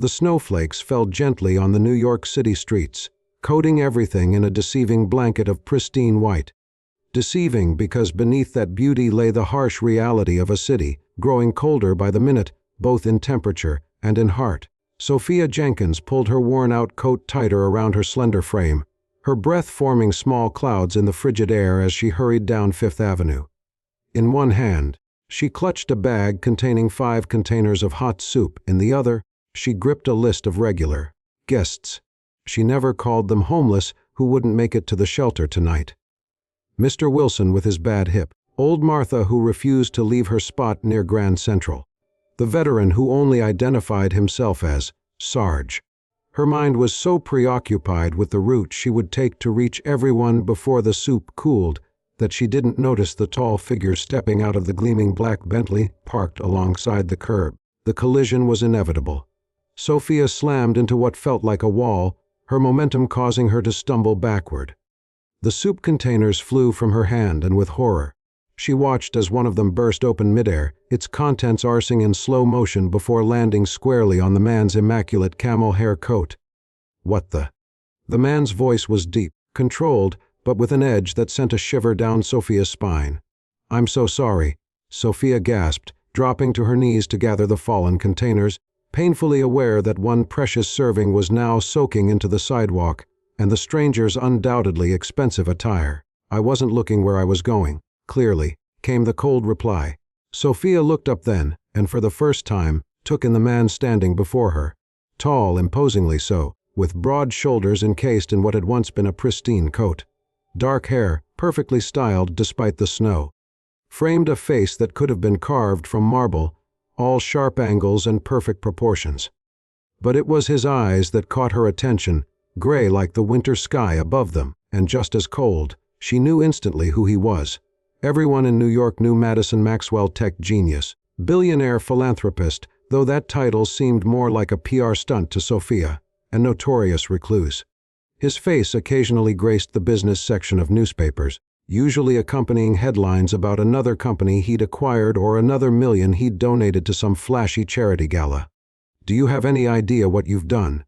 The snowflakes fell gently on the New York City streets, coating everything in a deceiving blanket of pristine white. Deceiving because beneath that beauty lay the harsh reality of a city, growing colder by the minute, both in temperature and in heart. Sophia Jenkins pulled her worn-out coat tighter around her slender frame, her breath forming small clouds in the frigid air as she hurried down Fifth Avenue. In one hand, she clutched a bag containing 5 containers of hot soup. In the other, she gripped a list of regular guests. She never called them homeless who wouldn't make it to the shelter tonight. Mr. Wilson with his bad hip, old Martha who refused to leave her spot near Grand Central, the veteran who only identified himself as Sarge. Her mind was so preoccupied with the route she would take to reach everyone before the soup cooled that she didn't notice the tall figure stepping out of the gleaming black Bentley parked alongside the curb. The collision was inevitable. Sophia slammed into what felt like a wall, her momentum causing her to stumble backward. The soup containers flew from her hand, and with horror, she watched as one of them burst open midair, its contents arsing in slow motion before landing squarely on the man's immaculate camel hair coat. What the? The man's voice was deep, controlled, but with an edge that sent a shiver down Sophia's spine. "I'm so sorry," Sophia gasped, dropping to her knees to gather the fallen containers, painfully aware that one precious serving was now soaking into the sidewalk, and the stranger's undoubtedly expensive attire. "I wasn't looking where I was going," clearly, came the cold reply. Sophia looked up then, and for the first time, took in the man standing before her. Tall, imposingly so, with broad shoulders encased in what had once been a pristine coat. Dark hair, perfectly styled despite the snow, framed a face that could have been carved from marble, all sharp angles and perfect proportions. But it was his eyes that caught her attention, gray like the winter sky above them, and just as cold. She knew instantly who he was. Everyone in New York knew Madison Maxwell, tech genius, billionaire philanthropist, though that title seemed more like a PR stunt to Sophia, a notorious recluse. His face occasionally graced the business section of newspapers, usually accompanying headlines about another company he'd acquired or another million he'd donated to some flashy charity gala. "Do you have any idea what you've done?"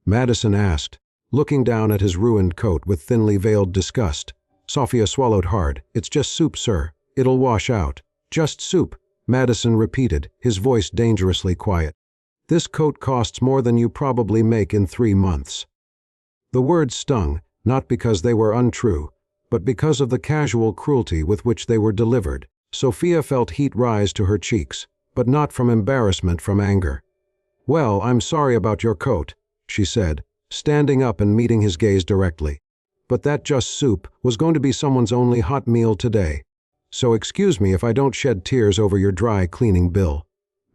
Madison asked, looking down at his ruined coat with thinly veiled disgust. Sophia swallowed hard. "It's just soup, sir. It'll wash out." "Just soup," Madison repeated, his voice dangerously quiet. "This coat costs more than you probably make in 3 months." The words stung, not because they were untrue, but because of the casual cruelty with which they were delivered. Sophia felt heat rise to her cheeks, but not from embarrassment, from anger. "Well, I'm sorry about your coat," she said, standing up and meeting his gaze directly. "But that just soup was going to be someone's only hot meal today. So excuse me if I don't shed tears over your dry cleaning bill."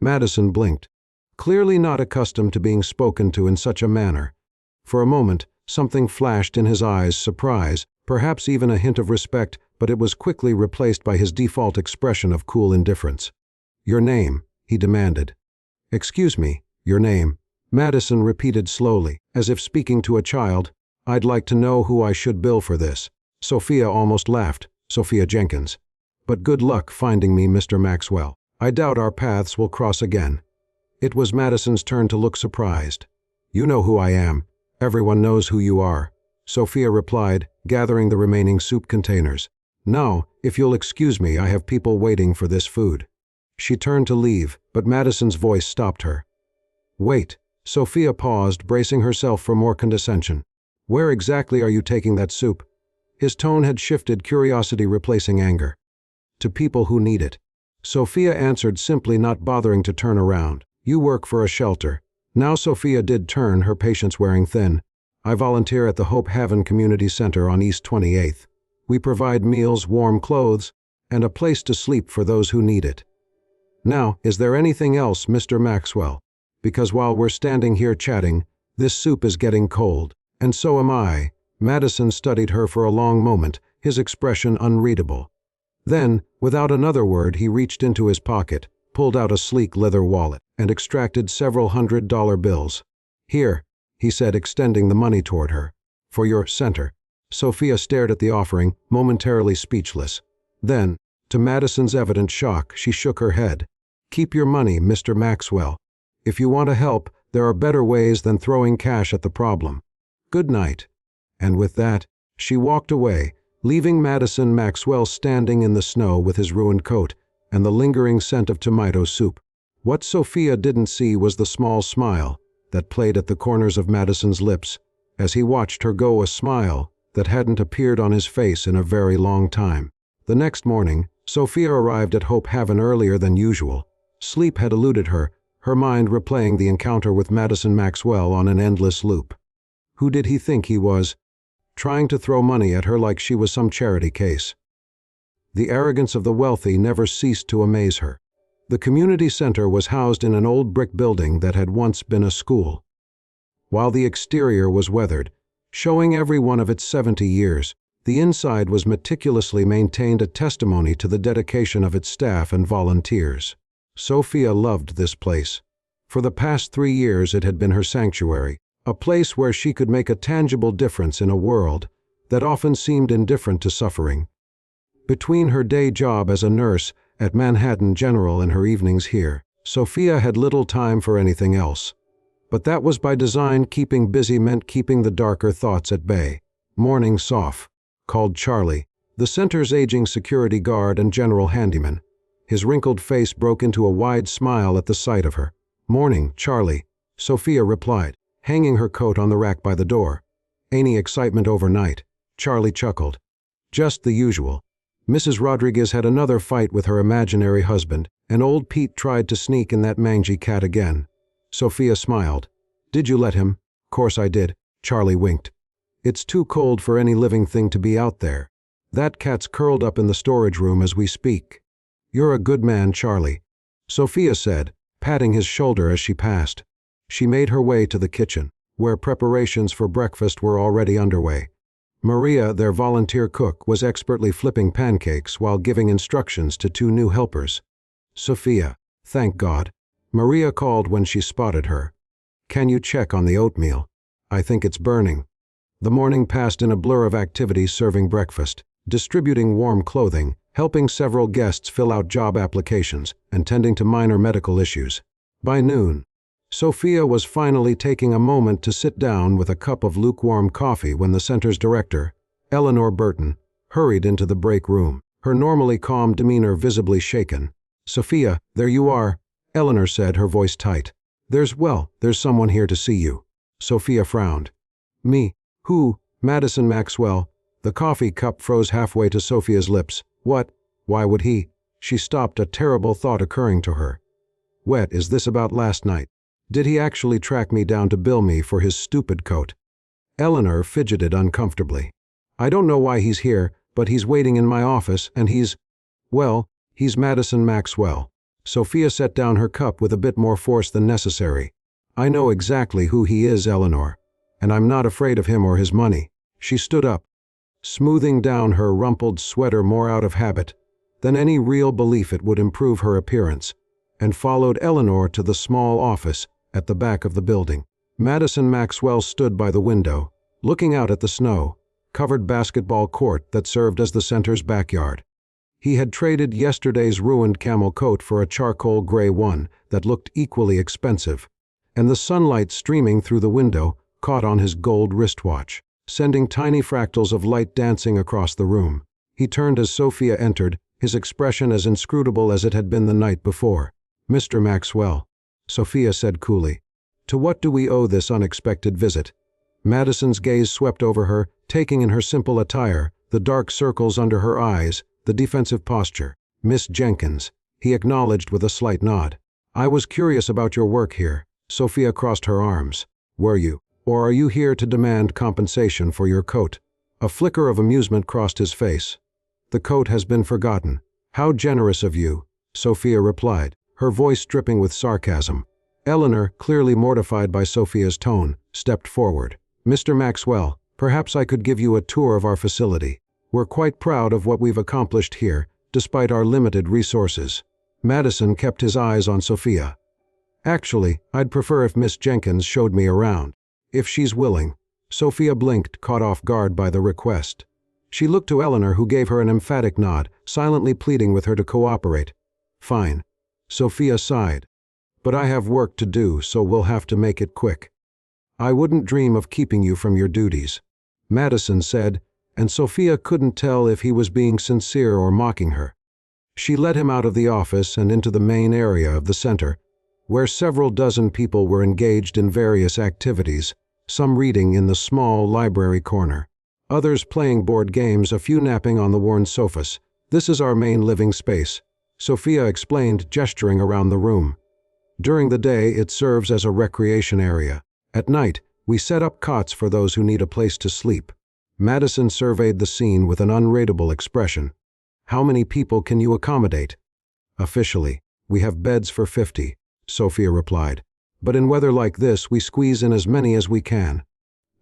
Madison blinked, clearly not accustomed to being spoken to in such a manner. For a moment, something flashed in his eyes, surprise, perhaps even a hint of respect, but it was quickly replaced by his default expression of cool indifference. "Your name?" he demanded. "Excuse me, your name?" Madison repeated slowly, as if speaking to a child. "I'd like to know who I should bill for this." Sophia almost laughed. "Sophia Jenkins. But good luck finding me, Mr. Maxwell. I doubt our paths will cross again." It was Madison's turn to look surprised. "You know who I am. Everyone knows who you are," Sophia replied, gathering the remaining soup containers. "Now, if you'll excuse me, I have people waiting for this food." She turned to leave, but Madison's voice stopped her. "Wait." Sophia paused, bracing herself for more condescension. "Where exactly are you taking that soup?" His tone had shifted, curiosity replacing anger. "To people who need it." Sophia answered simply, not bothering to turn around. "You work for a shelter." Now Sophia did turn, her patience wearing thin. "I volunteer at the Hope Haven Community Center on East 28th. We provide meals, warm clothes, and a place to sleep for those who need it. Now, is there anything else, Mr. Maxwell? Because while we're standing here chatting, this soup is getting cold. And so am I." Madison studied her for a long moment, his expression unreadable. Then, without another word, he reached into his pocket, pulled out a sleek leather wallet, and extracted several $100 bills. "Here," he said, extending the money toward her. "For your center." Sophia stared at the offering, momentarily speechless. Then, to Madison's evident shock, she shook her head. "Keep your money, Mr. Maxwell. If you want to help, There are better ways than throwing cash at the problem. Good night." And with that, she walked away, leaving Madison Maxwell standing in the snow with his ruined coat and the lingering scent of tomato soup. What Sophia didn't see was the small smile that played at the corners of Madison's lips as he watched her go, a smile that hadn't appeared on his face in a very long time. The next morning, Sophia arrived at Hope Haven earlier than usual. Sleep had eluded her, her mind replaying the encounter with Madison Maxwell on an endless loop. Who did he think he was? Trying to throw money at her like she was some charity case. The arrogance of the wealthy never ceased to amaze her. The community center was housed in an old brick building that had once been a school. While the exterior was weathered, showing every one of its 70 years, the inside was meticulously maintained, a testimony to the dedication of its staff and volunteers. Sophia loved this place. For the past 3 years it had been her sanctuary, a place where she could make a tangible difference in a world that often seemed indifferent to suffering. Between her day job as a nurse at Manhattan General and her evenings here, Sophia had little time for anything else. But that was by design. Keeping busy meant keeping the darker thoughts at bay. Morning Soph called Charlie, the center's aging security guard and general handyman. His wrinkled face broke into a wide smile at the sight of her. "Morning, Charlie," Sophia replied, hanging her coat on the rack by the door. "Any excitement overnight?" Charlie chuckled. "Just the usual. Mrs. Rodriguez had another fight with her imaginary husband, and old Pete tried to sneak in that mangy cat again." Sophia smiled. "Did you let him?" "Course I did," Charlie winked. "It's too cold for any living thing to be out there. That cat's curled up in the storage room as we speak." "You're a good man, Charlie," Sophia said, patting his shoulder as she passed. She made her way to the kitchen, where preparations for breakfast were already underway. Maria, their volunteer cook, was expertly flipping pancakes while giving instructions to 2 new helpers. "Sophia, thank God," Maria called when she spotted her. "Can you check on the oatmeal? I think it's burning." The morning passed in a blur of activities: serving breakfast, distributing warm clothing, helping several guests fill out job applications, and tending to minor medical issues. By noon, Sophia was finally taking a moment to sit down with a cup of lukewarm coffee when the center's director, Eleanor Burton, hurried into the break room, her normally calm demeanor visibly shaken. "Sophia, there you are," Eleanor said, her voice tight. There's someone here to see you." Sophia frowned. "Me? Who?" "Madison Maxwell." The coffee cup froze halfway to Sophia's lips. "What? Why would he?" She stopped, a terrible thought occurring to her. "Wet, is this about last night? Did he actually track me down to bill me for his stupid coat?" Eleanor fidgeted uncomfortably. "I don't know why he's here, but he's waiting in my office, and he's Madison Maxwell." Sophia set down her cup with a bit more force than necessary. "I know exactly who he is, Eleanor, and I'm not afraid of him or his money." She stood up, smoothing down her rumpled sweater more out of habit than any real belief it would improve her appearance, and followed Eleanor to the small office at the back of the building. Madison Maxwell stood by the window, looking out at the snow-covered basketball court that served as the center's backyard. He had traded yesterday's ruined camel coat for a charcoal gray one that looked equally expensive, and the sunlight streaming through the window caught on his gold wristwatch, sending tiny fractals of light dancing across the room. He turned as Sophia entered, his expression as inscrutable as it had been the night before. "Mr. Maxwell," Sophia said coolly, "to what do we owe this unexpected visit?" Madison's gaze swept over her, taking in her simple attire, the dark circles under her eyes, the defensive posture. "Miss Jenkins," he acknowledged with a slight nod. "I was curious about your work here." Sophia crossed her arms. "Were you? Or are you here to demand compensation for your coat?" A flicker of amusement crossed his face. "The coat has been forgotten." "How generous of you," Sophia replied, her voice dripping with sarcasm. Eleanor, clearly mortified by Sophia's tone, stepped forward. "Mr. Maxwell, perhaps I could give you a tour of our facility. We're quite proud of what we've accomplished here, despite our limited resources." Madison kept his eyes on Sophia. "Actually, I'd prefer if Miss Jenkins showed me around. If she's willing." Sophia blinked, caught off guard by the request. She looked to Eleanor, who gave her an emphatic nod, silently pleading with her to cooperate. "Fine." Sophia sighed. But I have work to do, so we'll have to make it quick. I wouldn't dream of keeping you from your duties, Madison said, and Sophia couldn't tell if he was being sincere or mocking her. She led him out of the office and into the main area of the center, where several dozen people were engaged in various activities, some reading in the small library corner, others playing board games, a few napping on the worn sofas. This is our main living space, Sophia explained, gesturing around the room. During the day, it serves as a recreation area. At night, we set up cots for those who need a place to sleep. Madison surveyed the scene with an unreadable expression. How many people can you accommodate? Officially, we have beds for 50, Sophia replied. But in weather like this, we squeeze in as many as we can.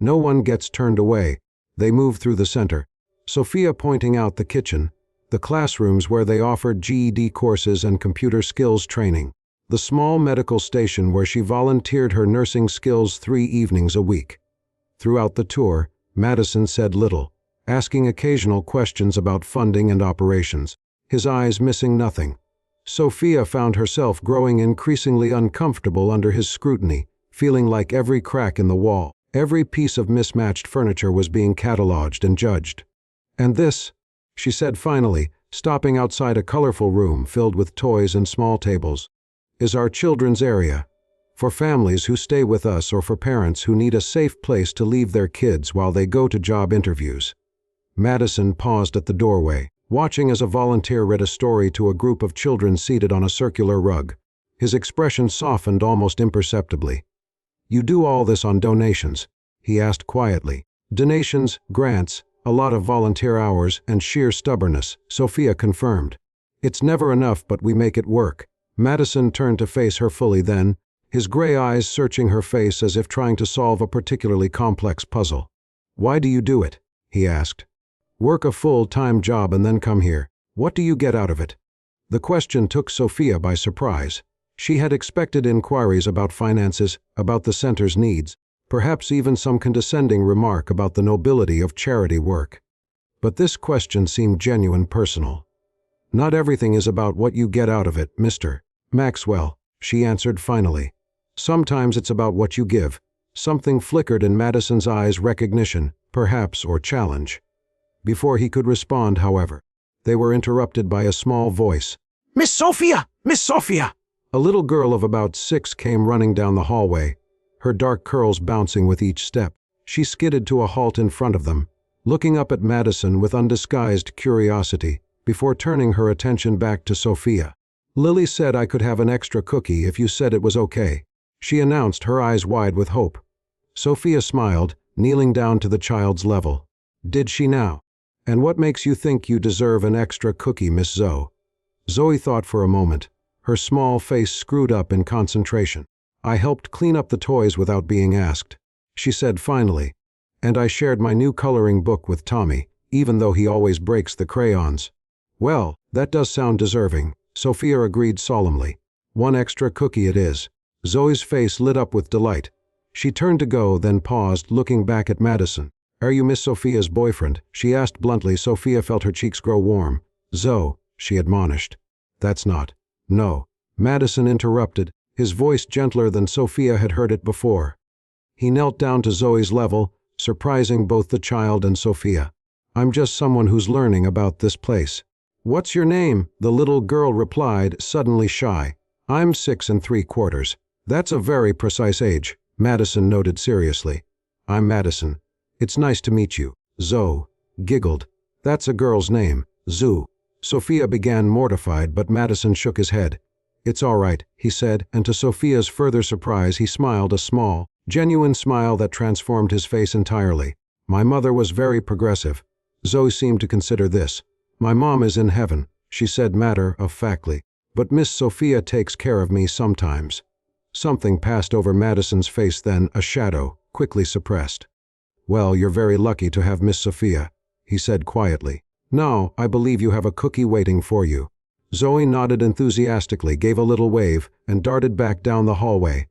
No one gets turned away. They move through the center, Sophia pointing out the kitchen, the classrooms where they offered GED courses and computer skills training, the small medical station where she volunteered her nursing skills 3 evenings a week. Throughout the tour, Madison said little, asking occasional questions about funding and operations, his eyes missing nothing. Sophia found herself growing increasingly uncomfortable under his scrutiny, feeling like every crack in the wall, every piece of mismatched furniture was being cataloged and judged. And this, she said finally, stopping outside a colorful room filled with toys and small tables, is our children's area, for families who stay with us or for parents who need a safe place to leave their kids while they go to job interviews. Madison paused at the doorway, watching as a volunteer read a story to a group of children seated on a circular rug. His expression softened almost imperceptibly. You do all this on donations? He asked quietly. Donations, grants, a lot of volunteer hours, and sheer stubbornness, Sophia confirmed. It's never enough, but we make it work. Madison turned to face her fully then, his gray eyes searching her face as if trying to solve a particularly complex puzzle. Why do you do it? He asked. Work a full-time job and then come here. What do you get out of it? The question took Sophia by surprise. She had expected inquiries about finances, about the center's needs, perhaps even some condescending remark about the nobility of charity work. But this question seemed genuine, personal. Not everything is about what you get out of it, Mr. Maxwell, she answered finally. Sometimes it's about what you give. Something flickered in Madison's eyes, recognition, perhaps, or challenge. Before he could respond, however, they were interrupted by a small voice. Miss Sophia! Miss Sophia! A little girl of about 6 came running down the hallway, her dark curls bouncing with each step. She skidded to a halt in front of them, looking up at Madison with undisguised curiosity, before turning her attention back to Sophia. Lily said I could have an extra cookie if you said it was okay, she announced, her eyes wide with hope. Sophia smiled, kneeling down to the child's level. Did she now? And what makes you think you deserve an extra cookie, Miss Zoe? Zoe thought for a moment, her small face screwed up in concentration. I helped clean up the toys without being asked, she said finally. And I shared my new coloring book with Tommy, even though he always breaks the crayons. Well, that does sound deserving, Sophia agreed solemnly. 1 extra cookie it is. Zoe's face lit up with delight. She turned to go, then paused, looking back at Madison. Are you Miss Sophia's boyfriend? She asked bluntly. Sophia felt her cheeks grow warm. Zoe, she admonished. That's not. No. Madison interrupted, his voice gentler than Sophia had heard it before. He knelt down to Zoe's level, surprising both the child and Sophia. I'm just someone who's learning about this place. What's your name? The little girl replied, suddenly shy. I'm 6 3/4. That's a very precise age, Madison noted seriously. I'm Madison. It's nice to meet you. Zoe giggled. That's a girl's name, Zoo. Sophia began, mortified, but Madison shook his head. It's all right, he said, and to Sophia's further surprise he smiled, a small, genuine smile that transformed his face entirely. My mother was very progressive. Zoe seemed to consider this. My mom is in heaven, she said matter-of-factly, but Miss Sophia takes care of me sometimes. Something passed over Madison's face then, a shadow, quickly suppressed. Well, you're very lucky to have Miss Sophia, he said quietly. Now, I believe you have a cookie waiting for you. Zoe nodded enthusiastically, gave a little wave, and darted back down the hallway.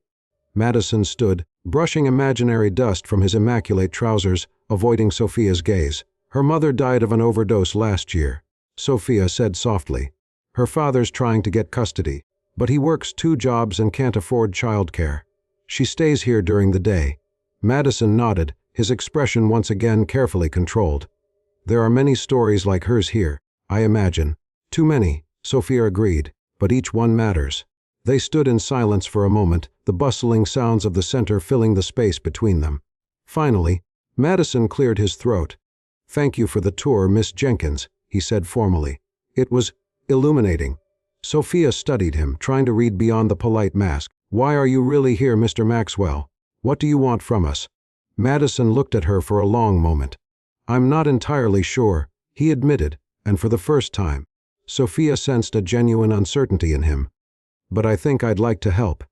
Madison stood, brushing imaginary dust from his immaculate trousers, avoiding Sophia's gaze. Her mother died of an overdose last year, Sophia said softly. Her father's trying to get custody. But he works 2 jobs and can't afford childcare. She stays here during the day. Madison nodded, his expression once again carefully controlled. There are many stories like hers here, I imagine. Too many, Sophia agreed, but each one matters. They stood in silence for a moment, the bustling sounds of the center filling the space between them. Finally, Madison cleared his throat. "Thank you for the tour, Miss Jenkins," he said formally. "It was illuminating." Sophia studied him, trying to read beyond the polite mask. "Why are you really here, Mr. Maxwell? What do you want from us?" Madison looked at her for a long moment. "I'm not entirely sure," he admitted, and for the first time, Sophia sensed a genuine uncertainty in him. "But I think I'd like to help."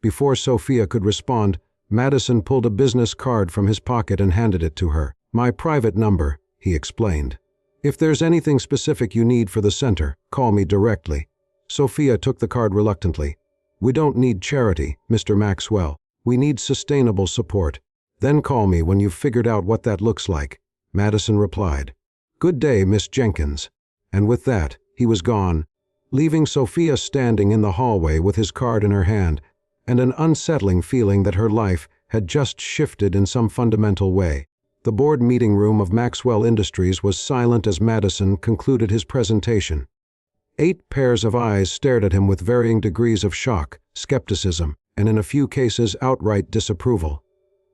Before Sophia could respond, Madison pulled a business card from his pocket and handed it to her. "My private number," he explained. "If there's anything specific you need for the center, call me directly." Sophia took the card reluctantly. "We don't need charity, Mr. Maxwell. We need sustainable support. Then call me when you've figured out what that looks like," Madison replied. "Good day, Miss Jenkins." And with that, he was gone, leaving Sophia standing in the hallway with his card in her hand, and an unsettling feeling that her life had just shifted in some fundamental way. The board meeting room of Maxwell Industries was silent as Madison concluded his presentation. 8 pairs of eyes stared at him with varying degrees of shock, skepticism, and in a few cases outright disapproval.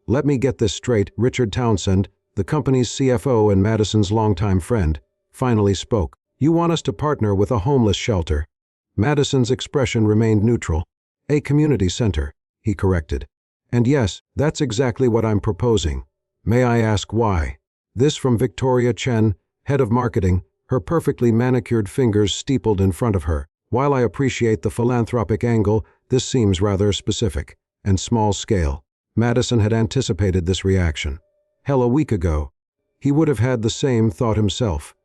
"Let me get this straight," Richard Townsend, the company's CFO and Madison's longtime friend, finally spoke. "You want us to partner with a homeless shelter?" Madison's expression remained neutral. "A community center," he corrected. "And yes, that's exactly what I'm proposing. May I ask why?" This from Victoria Chen, head of marketing, her perfectly manicured fingers steepled in front of her. "While I appreciate the philanthropic angle, this seems rather specific and small-scale." Madison had anticipated this reaction. Hell, a week ago, he would have had the same thought himself.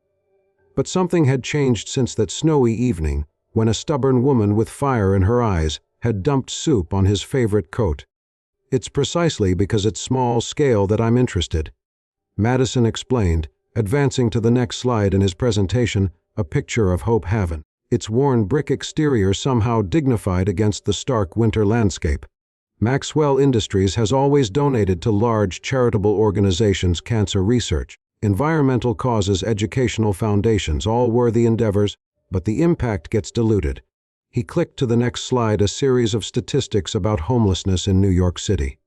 But something had changed since that snowy evening when a stubborn woman with fire in her eyes had dumped soup on his favorite coat. "It's precisely because it's small-scale that I'm interested," Madison explained, advancing to the next slide in his presentation, a picture of Hope Haven, its worn brick exterior somehow dignified against the stark winter landscape. Maxwell Industries has always donated to large charitable organizations, cancer research, environmental causes, educational foundations, all worthy endeavors, but the impact gets diluted. He clicked to the next slide, a series of statistics about homelessness in New York City.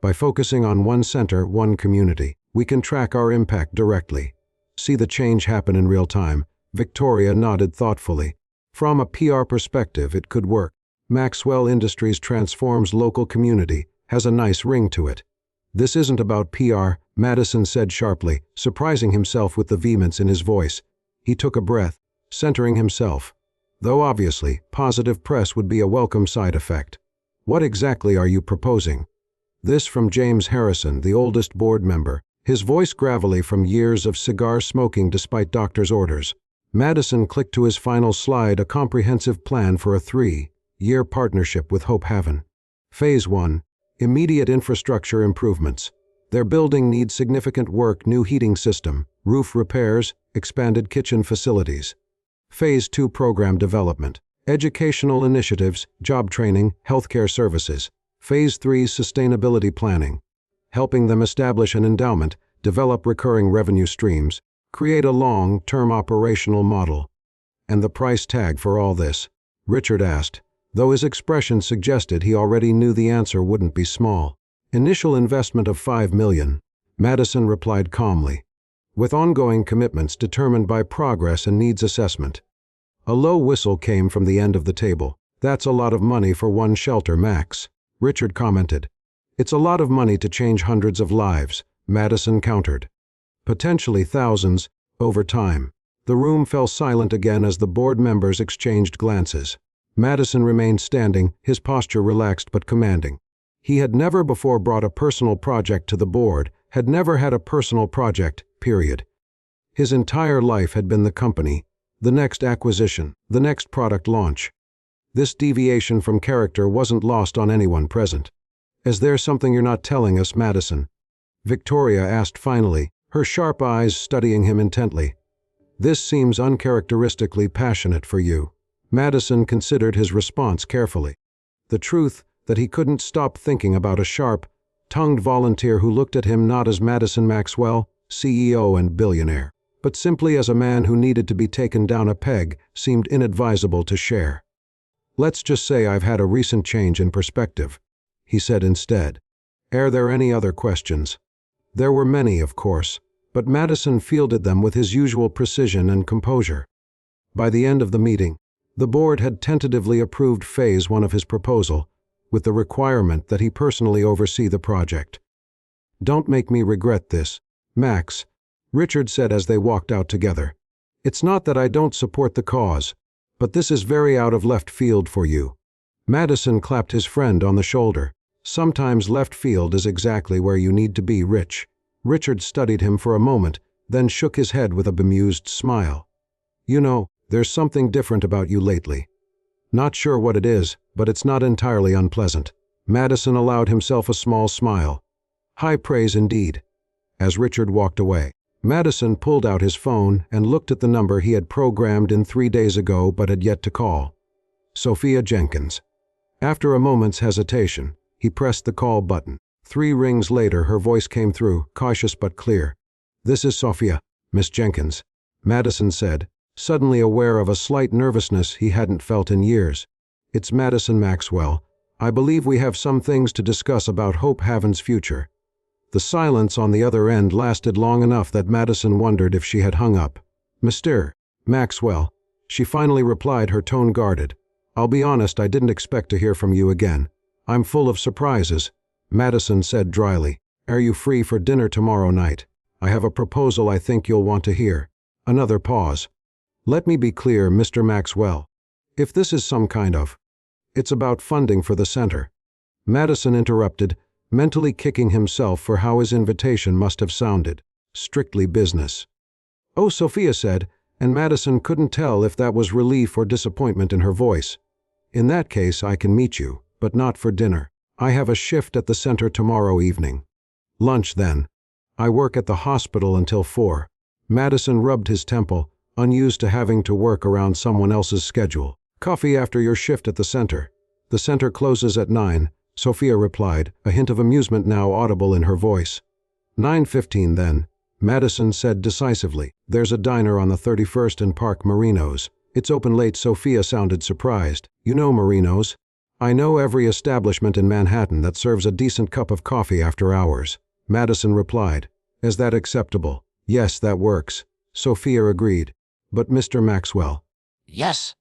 By focusing on one center, one community, we can track our impact directly. See the change happen in real time. Victoria nodded thoughtfully. From a PR perspective, it could work. Maxwell Industries transforms local community, has a nice ring to it. "This isn't about PR," Madison said sharply, surprising himself with the vehemence in his voice. He took a breath, centering himself. Though obviously, positive press would be a welcome side effect. "What exactly are you proposing?" This from James Harrison, the oldest board member, his voice gravelly from years of cigar smoking despite doctor's orders. Madison clicked to his final slide, a comprehensive plan for a 3-year partnership with Hope Haven. Phase 1. Immediate infrastructure improvements. Their building needs significant work: new heating system, roof repairs, expanded kitchen facilities. Phase 2. Program development. Educational initiatives, job training, healthcare services. Phase 3. Sustainability planning. Helping them establish an endowment, develop recurring revenue streams, create a long-term operational model. "And the price tag for all this?" Richard asked, though his expression suggested he already knew the answer wouldn't be small. "Initial investment of $5 million, Madison replied calmly, "with ongoing commitments determined by progress and needs assessment." A low whistle came from the end of the table. "That's a lot of money for one shelter, Max," Richard commented. "It's a lot of money to change hundreds of lives," Madison countered. "Potentially thousands, over time." The room fell silent again as the board members exchanged glances. Madison remained standing, his posture relaxed but commanding. He had never before brought a personal project to the board, had never had a personal project, period. His entire life had been the company, the next acquisition, the next product launch. This deviation from character wasn't lost on anyone present. "Is there something you're not telling us, Madison?" Victoria asked finally, her sharp eyes studying him intently. "This seems uncharacteristically passionate for you." Madison considered his response carefully. The truth that he couldn't stop thinking about a sharp-tongued volunteer who looked at him not as Madison Maxwell, CEO and billionaire, but simply as a man who needed to be taken down a peg, seemed inadvisable to share. "Let's just say I've had a recent change in perspective," he said instead. "Are there any other questions?" There were many, of course, but Madison fielded them with his usual precision and composure. By the end of the meeting, the board had tentatively approved Phase 1 of his proposal, with the requirement that he personally oversee the project. "Don't make me regret this, Max," Richard said as they walked out together. "It's not that I don't support the cause, but this is very out of left field for you." Madison clapped his friend on the shoulder. "Sometimes left field is exactly where you need to be, Rich." Richard studied him for a moment, then shook his head with a bemused smile. "You know, there's something different about you lately. Not sure what it is, but it's not entirely unpleasant." Madison allowed himself a small smile. "High praise indeed." As Richard walked away, Madison pulled out his phone and looked at the number he had programmed in 3 days ago but had yet to call. Sophia Jenkins. After a moment's hesitation, he pressed the call button. 3 rings later, her voice came through, cautious but clear. "This is Sophia, Miss Jenkins," Madison said, suddenly aware of a slight nervousness he hadn't felt in years. "It's Madison Maxwell. I believe we have some things to discuss about Hope Haven's future." The silence on the other end lasted long enough that Madison wondered if she had hung up. "Mr. Maxwell," she finally replied, her tone guarded. "I'll be honest, I didn't expect to hear from you again. I'm full of surprises," Madison said dryly. "Are you free for dinner tomorrow night? I have a proposal I think you'll want to hear." Another pause. "Let me be clear, Mr. Maxwell. If this is some kind of... It's about funding for the center." Madison interrupted, mentally kicking himself for how his invitation must have sounded. Strictly business. "Oh," Sophia said, and Madison couldn't tell if that was relief or disappointment in her voice. "In that case, I can meet you, but not for dinner. I have a shift at the center tomorrow evening." "Lunch, then." "I work at the hospital until 4. Madison rubbed his temple, unused to having to work around someone else's schedule. "Coffee after your shift at the center." "The center closes at 9, Sophia replied, a hint of amusement now audible in her voice. 9:15 then, Madison said decisively. "There's a diner on the 31st and Park Marinos. It's open late." Sophia sounded surprised. "You know Marinos?" "I know every establishment in Manhattan that serves a decent cup of coffee after hours," Madison replied. "Is that acceptable?" "Yes, that works," Sophia agreed. "But Mr. Maxwell." "Yes."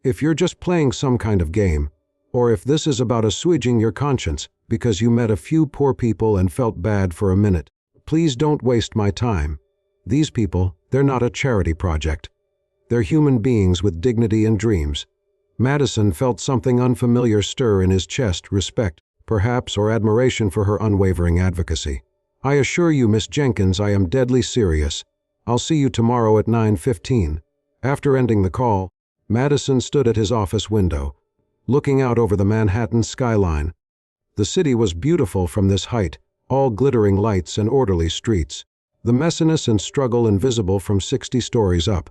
"If you're just playing some kind of game, or if this is about assuaging your conscience because you met a few poor people and felt bad for a minute, please don't waste my time. These people, they're not a charity project. They're human beings with dignity and dreams." Madison felt something unfamiliar stir in his chest, respect, perhaps, or admiration for her unwavering advocacy. "I assure you, Miss Jenkins, I am deadly serious. I'll see you tomorrow at 9:15. After ending the call, Madison stood at his office window, looking out over the Manhattan skyline. The city was beautiful from this height, all glittering lights and orderly streets, the messiness and struggle invisible from 60 stories up.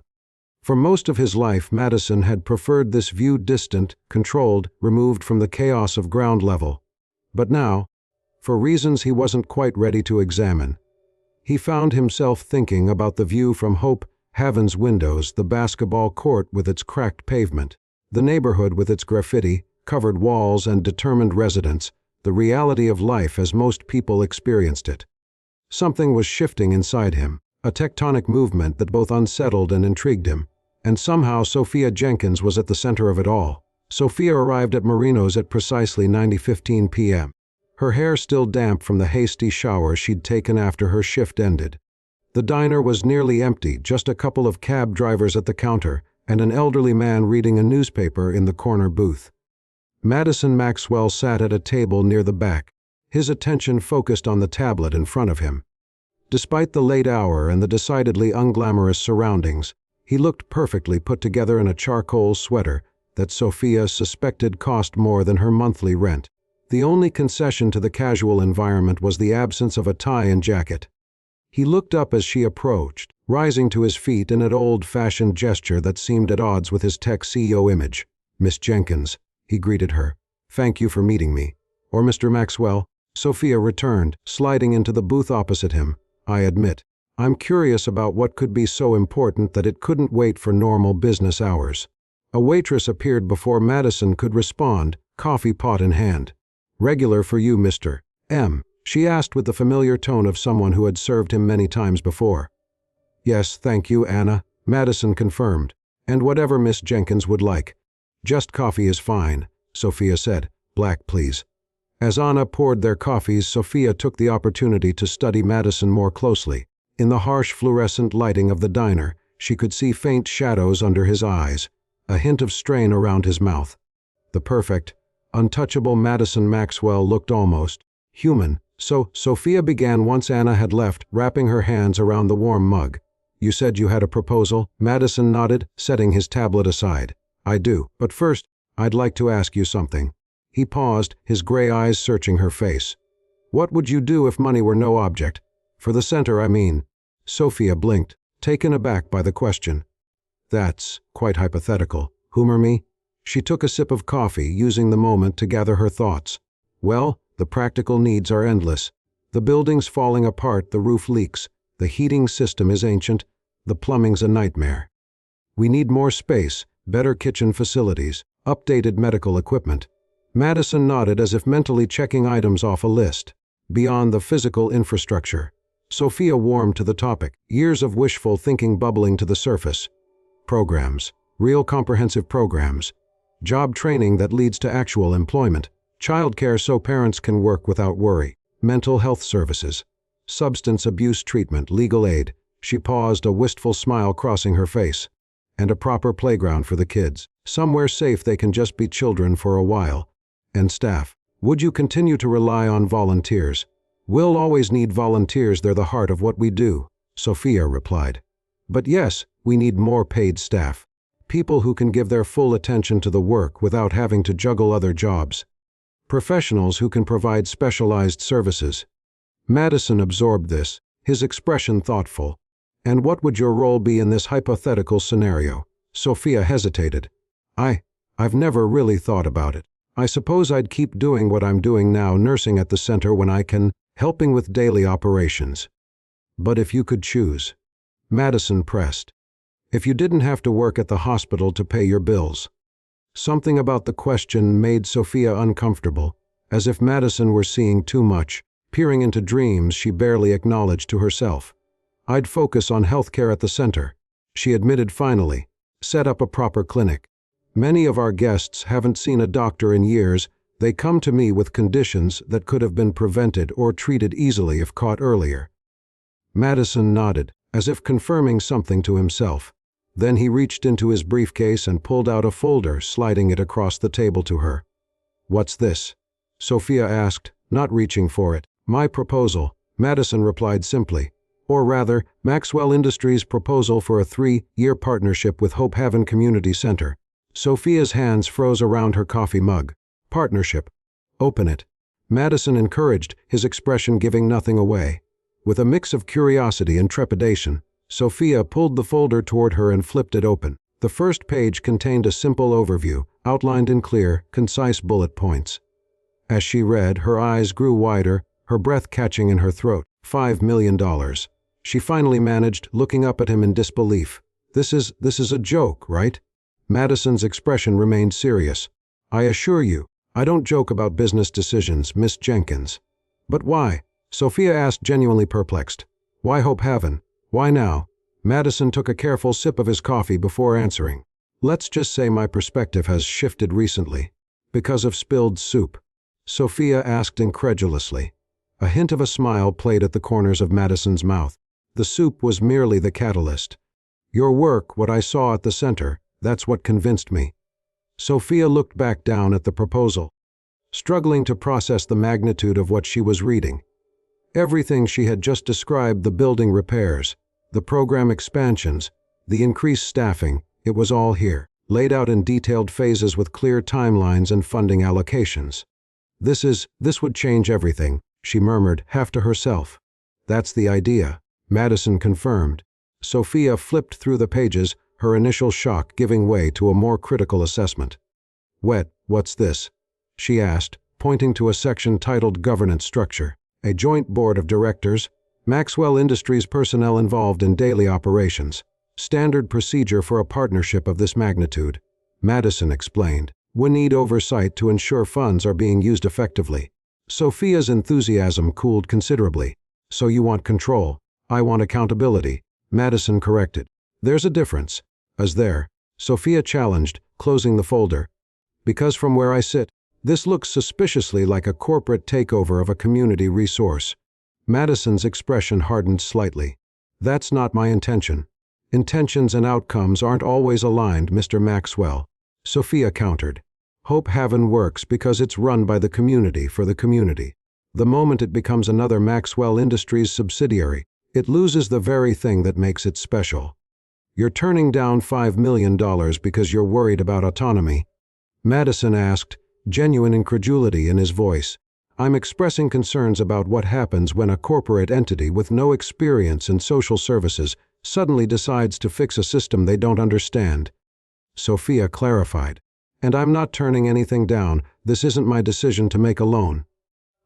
For most of his life, Madison had preferred this view, distant, controlled, removed from the chaos of ground level. But now, for reasons he wasn't quite ready to examine, he found himself thinking about the view from Hope Haven's windows, the basketball court with its cracked pavement, the neighborhood with its graffiti, covered walls and determined residents, the reality of life as most people experienced it. Something was shifting inside him, a tectonic movement that both unsettled and intrigued him. And somehow Sophia Jenkins was at the center of it all. Sophia arrived at Marinos at precisely 9:15 p.m., her hair still damp from the hasty shower she'd taken after her shift ended. The diner was nearly empty, just a couple of cab drivers at the counter and an elderly man reading a newspaper in the corner booth. Madison Maxwell sat at a table near the back, his attention focused on the tablet in front of him. Despite the late hour and the decidedly unglamorous surroundings, he looked perfectly put together in a charcoal sweater that Sophia suspected cost more than her monthly rent. The only concession to the casual environment was the absence of a tie and jacket. He looked up as she approached, rising to his feet in an old-fashioned gesture that seemed at odds with his tech CEO image. "Miss Jenkins," he greeted her. "Thank you for meeting me." "Or Mr. Maxwell," Sophia returned, sliding into the booth opposite him. "I admit, I'm curious about what could be so important that it couldn't wait for normal business hours." A waitress appeared before Madison could respond, coffee pot in hand. "Regular for you, Mr. M?" she asked with the familiar tone of someone who had served him many times before. "Yes, thank you, Anna," Madison confirmed. "And whatever Miss Jenkins would like." "Just coffee is fine," Sophia said. "Black, please." As Anna poured their coffees, Sophia took the opportunity to study Madison more closely. In the harsh fluorescent lighting of the diner, she could see faint shadows under his eyes, a hint of strain around his mouth. The perfect, untouchable Madison Maxwell looked almost human. So Sophia began once Anna had left, wrapping her hands around the warm mug. "You said you had a proposal?" Madison nodded, setting his tablet aside. "I do, but first, I'd like to ask you something." He paused, his gray eyes searching her face. "What would you do if money were no object? For the center, I mean." Sophia blinked, taken aback by the question. "That's quite hypothetical. Humor me?" She took a sip of coffee, using the moment to gather her thoughts. "Well, the practical needs are endless. The building's falling apart, the roof leaks, the heating system is ancient, the plumbing's a nightmare. We need more space, better kitchen facilities, updated medical equipment." Madison nodded as if mentally checking items off a list. Beyond the physical infrastructure, Sophia warmed to the topic, years of wishful thinking bubbling to the surface. Programs, real comprehensive programs, job training that leads to actual employment, childcare so parents can work without worry, mental health services, substance abuse treatment, legal aid. She paused, a wistful smile crossing her face. "And a proper playground for the kids, somewhere safe they can just be children for a while. And staff. Would you continue to rely on volunteers?" "We'll always need volunteers, they're the heart of what we do," Sophia replied. "But yes, we need more paid staff. People who can give their full attention to the work without having to juggle other jobs. Professionals who can provide specialized services." Madison absorbed this, his expression thoughtful. "And what would your role be in this hypothetical scenario?" Sophia hesitated. I've never really thought about it. I suppose I'd keep doing what I'm doing now, nursing at the center when I can, helping with daily operations." "But if you could choose?" Madison pressed. "If you didn't have to work at the hospital to pay your bills?" Something about the question made Sophia uncomfortable, as if Madison were seeing too much, peering into dreams she barely acknowledged to herself. "I'd focus on healthcare at the center," she admitted finally. "Set up a proper clinic. Many of our guests haven't seen a doctor in years. They come to me with conditions that could have been prevented or treated easily if caught earlier." Madison nodded, as if confirming something to himself. Then he reached into his briefcase and pulled out a folder, sliding it across the table to her. "What's this?" Sophia asked, not reaching for it. "My proposal," Madison replied simply. "Or rather, Maxwell Industries' proposal for a 3-year partnership with Hope Haven Community Center." Sophia's hands froze around her coffee mug. "Partnership. Open it." Madison encouraged, his expression giving nothing away. With a mix of curiosity and trepidation, Sophia pulled the folder toward her and flipped it open. The first page contained a simple overview, outlined in clear, concise bullet points. As she read, her eyes grew wider, her breath catching in her throat. $5 million. She finally managed, looking up at him in disbelief. This is a joke, right?" Madison's expression remained serious. "I assure you, I don't joke about business decisions, Miss Jenkins." "But why?" Sophia asked, genuinely perplexed. "Why Hope Haven? Why now?" Madison took a careful sip of his coffee before answering. "Let's just say my perspective has shifted recently." "Because of spilled soup?" Sophia asked incredulously. A hint of a smile played at the corners of Madison's mouth. "The soup was merely the catalyst. Your work, what I saw at the center, that's what convinced me." Sophia looked back down at the proposal, struggling to process the magnitude of what she was reading. Everything she had just described, the building repairs, the program expansions, the increased staffing, it was all here, laid out in detailed phases with clear timelines and funding allocations. This would change everything," she murmured, half to herself. "That's the idea," Madison confirmed. Sophia flipped through the pages, her initial shock giving way to a more critical assessment. What's this?" she asked, pointing to a section titled Governance Structure. "A joint board of directors, Maxwell Industries personnel involved in daily operations. Standard procedure for a partnership of this magnitude," Madison explained. "We need oversight to ensure funds are being used effectively." Sophia's enthusiasm cooled considerably. "So you want control? I want accountability," Madison corrected. "There's a difference." "Is there?" Sophia challenged, closing the folder. "Because from where I sit, this looks suspiciously like a corporate takeover of a community resource." Madison's expression hardened slightly. "That's not my intention." "Intentions and outcomes aren't always aligned, Mr. Maxwell," Sophia countered. "Hope Haven works because it's run by the community for the community. The moment it becomes another Maxwell Industries subsidiary, it loses the very thing that makes it special." "You're turning down $5 million because you're worried about autonomy?" Madison asked, genuine incredulity in his voice. "I'm expressing concerns about what happens when a corporate entity with no experience in social services suddenly decides to fix a system they don't understand." Sophia clarified. "And I'm not turning anything down. This isn't my decision to make alone.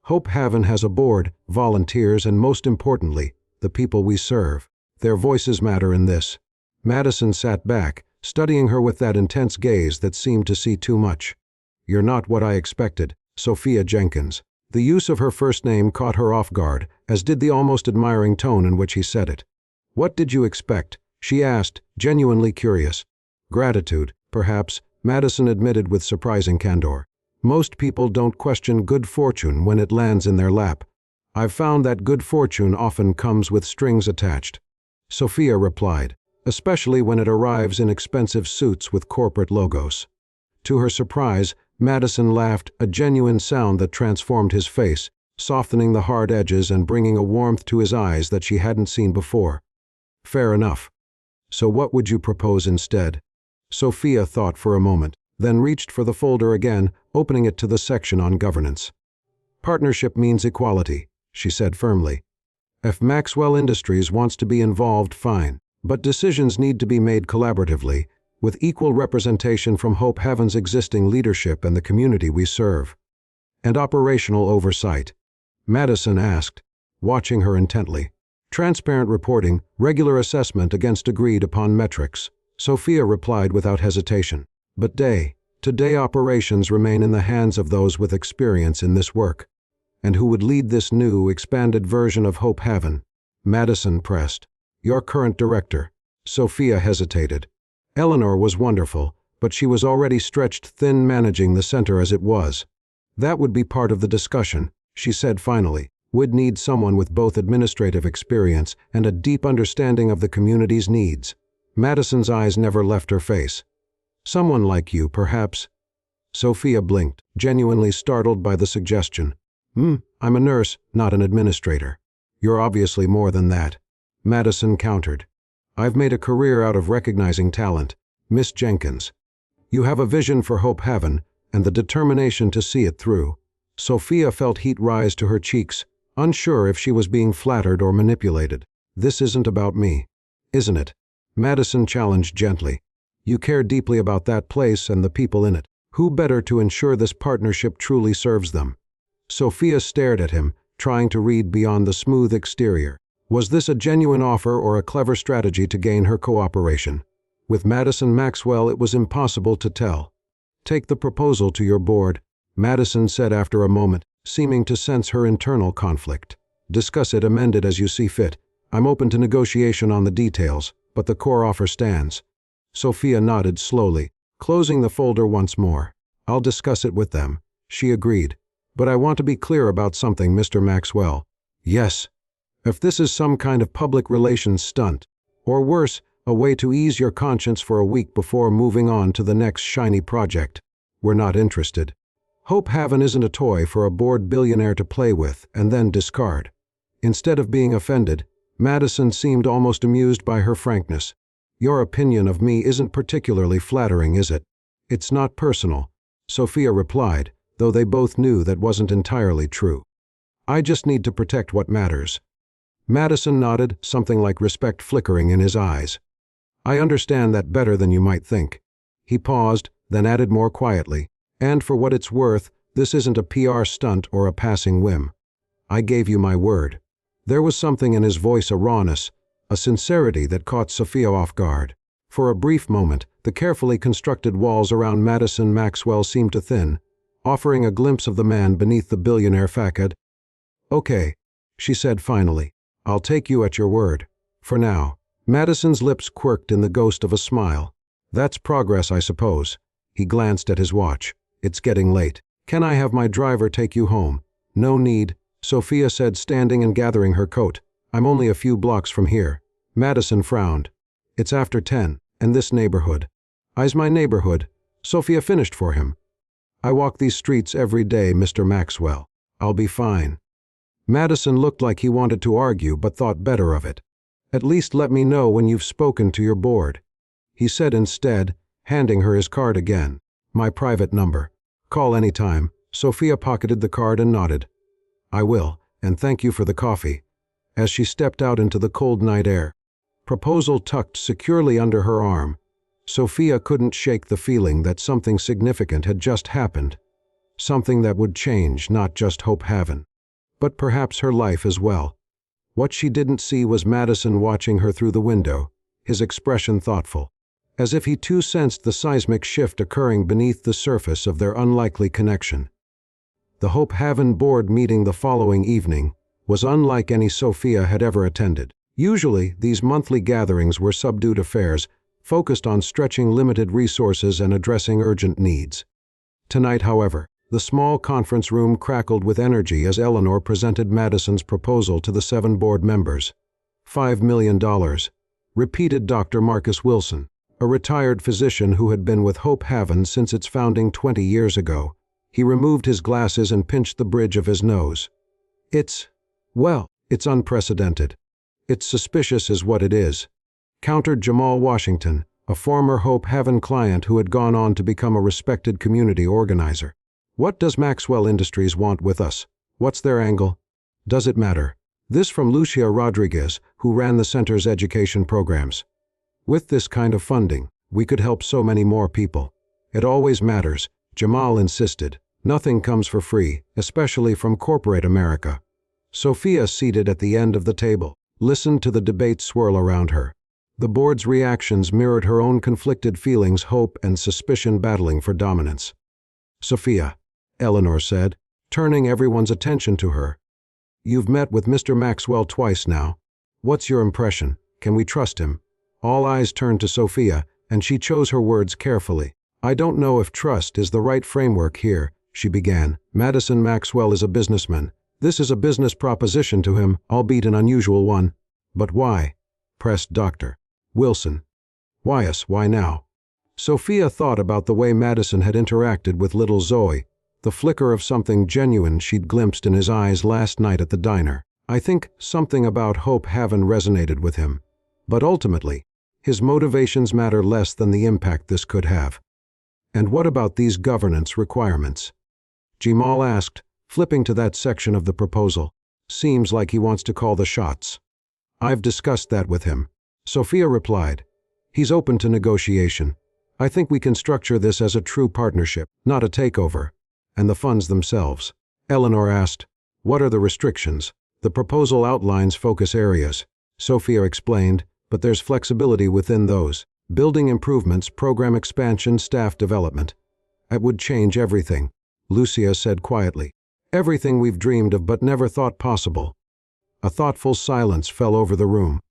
Hope Haven has a board, volunteers, and most importantly, the people we serve. Their voices matter in this." Madison sat back, studying her with that intense gaze that seemed to see too much. "You're not what I expected, Sophia Jenkins." The use of her first name caught her off guard, as did the almost admiring tone in which he said it. "What did you expect?" she asked, genuinely curious. "Gratitude, perhaps," Madison admitted with surprising candor. "Most people don't question good fortune when it lands in their lap. I've found that good fortune often comes with strings attached," Sophia replied, "especially when it arrives in expensive suits with corporate logos." To her surprise, Madison laughed, a genuine sound that transformed his face, softening the hard edges and bringing a warmth to his eyes that she hadn't seen before. "Fair enough. So what would you propose instead?" Sophia thought for a moment, then reached for the folder again, opening it to the section on governance. "Partnership means equality," she said firmly. "If Maxwell Industries wants to be involved, fine. But decisions need to be made collaboratively, with equal representation from Hope Haven's existing leadership and the community we serve." "And operational oversight?" Madison asked, watching her intently. "Transparent reporting, regular assessment against agreed-upon metrics," Sophia replied without hesitation. "But day-to-day operations remain in the hands of those with experience in this work." "And who would lead this new, expanded version of Hope Haven?" Madison pressed. "Your current director." Sophia hesitated. Eleanor was wonderful, but she was already stretched thin managing the center as it was. "That would be part of the discussion," she said finally. "We'd need someone with both administrative experience and a deep understanding of the community's needs." Madison's eyes never left her face. "Someone like you, perhaps?" Sophia blinked, genuinely startled by the suggestion. I'm a nurse, not an administrator." "You're obviously more than that," Madison countered. "I've made a career out of recognizing talent, Miss Jenkins. You have a vision for Hope Haven and the determination to see it through." Sophia felt heat rise to her cheeks, unsure if she was being flattered or manipulated. "This isn't about me, isn't it?" Madison challenged gently. "You care deeply about that place and the people in it. Who better to ensure this partnership truly serves them?" Sophia stared at him, trying to read beyond the smooth exterior. Was this a genuine offer or a clever strategy to gain her cooperation? With Madison Maxwell, it was impossible to tell. "Take the proposal to your board," Madison said after a moment, seeming to sense her internal conflict. "Discuss it, amend it as you see fit. I'm open to negotiation on the details, but the core offer stands." Sophia nodded slowly, closing the folder once more. "I'll discuss it with them," she agreed. "But I want to be clear about something, Mr. Maxwell." "Yes." "If this is some kind of public relations stunt, or worse, a way to ease your conscience for a week before moving on to the next shiny project, we're not interested. Hope Haven isn't a toy for a bored billionaire to play with and then discard." Instead of being offended, Madison seemed almost amused by her frankness. "Your opinion of me isn't particularly flattering, is it?" "It's not personal," Sophia replied, though they both knew that wasn't entirely true. "I just need to protect what matters." Madison nodded, something like respect flickering in his eyes. I understand that better than you might think. He paused, then added more quietly, and for what it's worth, this isn't a PR stunt or a passing whim. I gave you my word. There was something in his voice, a rawness, a sincerity that caught Sophia off guard. For a brief moment, the carefully constructed walls around Madison Maxwell seemed to thin, offering a glimpse of the man beneath the billionaire facade. Okay, she said finally. I'll take you at your word. For now. Madison's lips quirked in the ghost of a smile. That's progress, I suppose. He glanced at his watch. It's getting late. Can I have my driver take you home? No need, Sophia said, standing and gathering her coat. I'm only a few blocks from here. Madison frowned. It's after 10, and this neighborhood. I's my neighborhood. Sophia finished for him. I walk these streets every day, Mr. Maxwell. I'll be fine. Madison looked like he wanted to argue but thought better of it. At least let me know when you've spoken to your board. He said instead, handing her his card again. My private number. Call anytime. Sophia pocketed the card and nodded. I will, and thank you for the coffee. As she stepped out into the cold night air, proposal tucked securely under her arm, Sophia couldn't shake the feeling that something significant had just happened. Something that would change not just Hope Haven, but perhaps her life as well. What she didn't see was Madison watching her through the window, his expression thoughtful, as if he too sensed the seismic shift occurring beneath the surface of their unlikely connection. The Hope Haven board meeting the following evening was unlike any Sophia had ever attended. Usually, these monthly gatherings were subdued affairs, focused on stretching limited resources and addressing urgent needs. Tonight, however, the small conference room crackled with energy as Eleanor presented Madison's proposal to the 7 board members. $5 million, repeated Dr. Marcus Wilson, a retired physician who had been with Hope Haven since its founding 20 years ago. He removed his glasses and pinched the bridge of his nose. It's unprecedented. It's suspicious is what it is, countered Jamal Washington, a former Hope Haven client who had gone on to become a respected community organizer. What does Maxwell Industries want with us? What's their angle? Does it matter? This from Lucia Rodriguez, who ran the center's education programs. With this kind of funding, we could help so many more people. It always matters, Jamal insisted. Nothing comes for free, especially from corporate America. Sophia, seated at the end of the table, listened to the debate swirl around her. The board's reactions mirrored her own conflicted feelings, hope and suspicion battling for dominance. Sophia, Eleanor said, turning everyone's attention to her. You've met with Mr. Maxwell twice now. What's your impression? Can we trust him? All eyes turned to Sophia, and she chose her words carefully. I don't know if trust is the right framework here, she began. Madison Maxwell is a businessman. This is a business proposition to him, albeit an unusual one. But why? Pressed Dr. Wilson. Why us? Why now? Sophia thought about the way Madison had interacted with little Zoe, the flicker of something genuine she'd glimpsed in his eyes last night at the diner. I think something about Hope Haven resonated with him. But ultimately, his motivations matter less than the impact this could have. And what about these governance requirements? Jamal asked, flipping to that section of the proposal. Seems like he wants to call the shots. I've discussed that with him. Sophia replied. He's open to negotiation. I think we can structure this as a true partnership, not a takeover. And the funds themselves. Eleanor asked, what are the restrictions? The proposal outlines focus areas. Sophia explained, but there's flexibility within those. Building improvements, program expansion, staff development. It would change everything, Lucia said quietly. Everything we've dreamed of but never thought possible. A thoughtful silence fell over the room.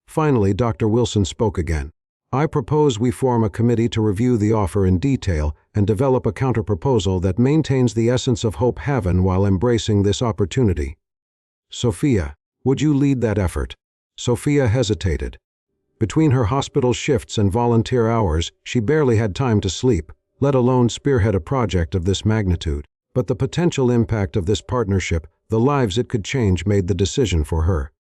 Finally, Dr. Wilson spoke again. I propose we form a committee to review the offer in detail and develop a counterproposal that maintains the essence of Hope Haven while embracing this opportunity. Sophia, would you lead that effort? Sophia hesitated. Between her hospital shifts and volunteer hours, she barely had time to sleep, let alone spearhead a project of this magnitude. But the potential impact of this partnership, the lives it could change, made the decision for her.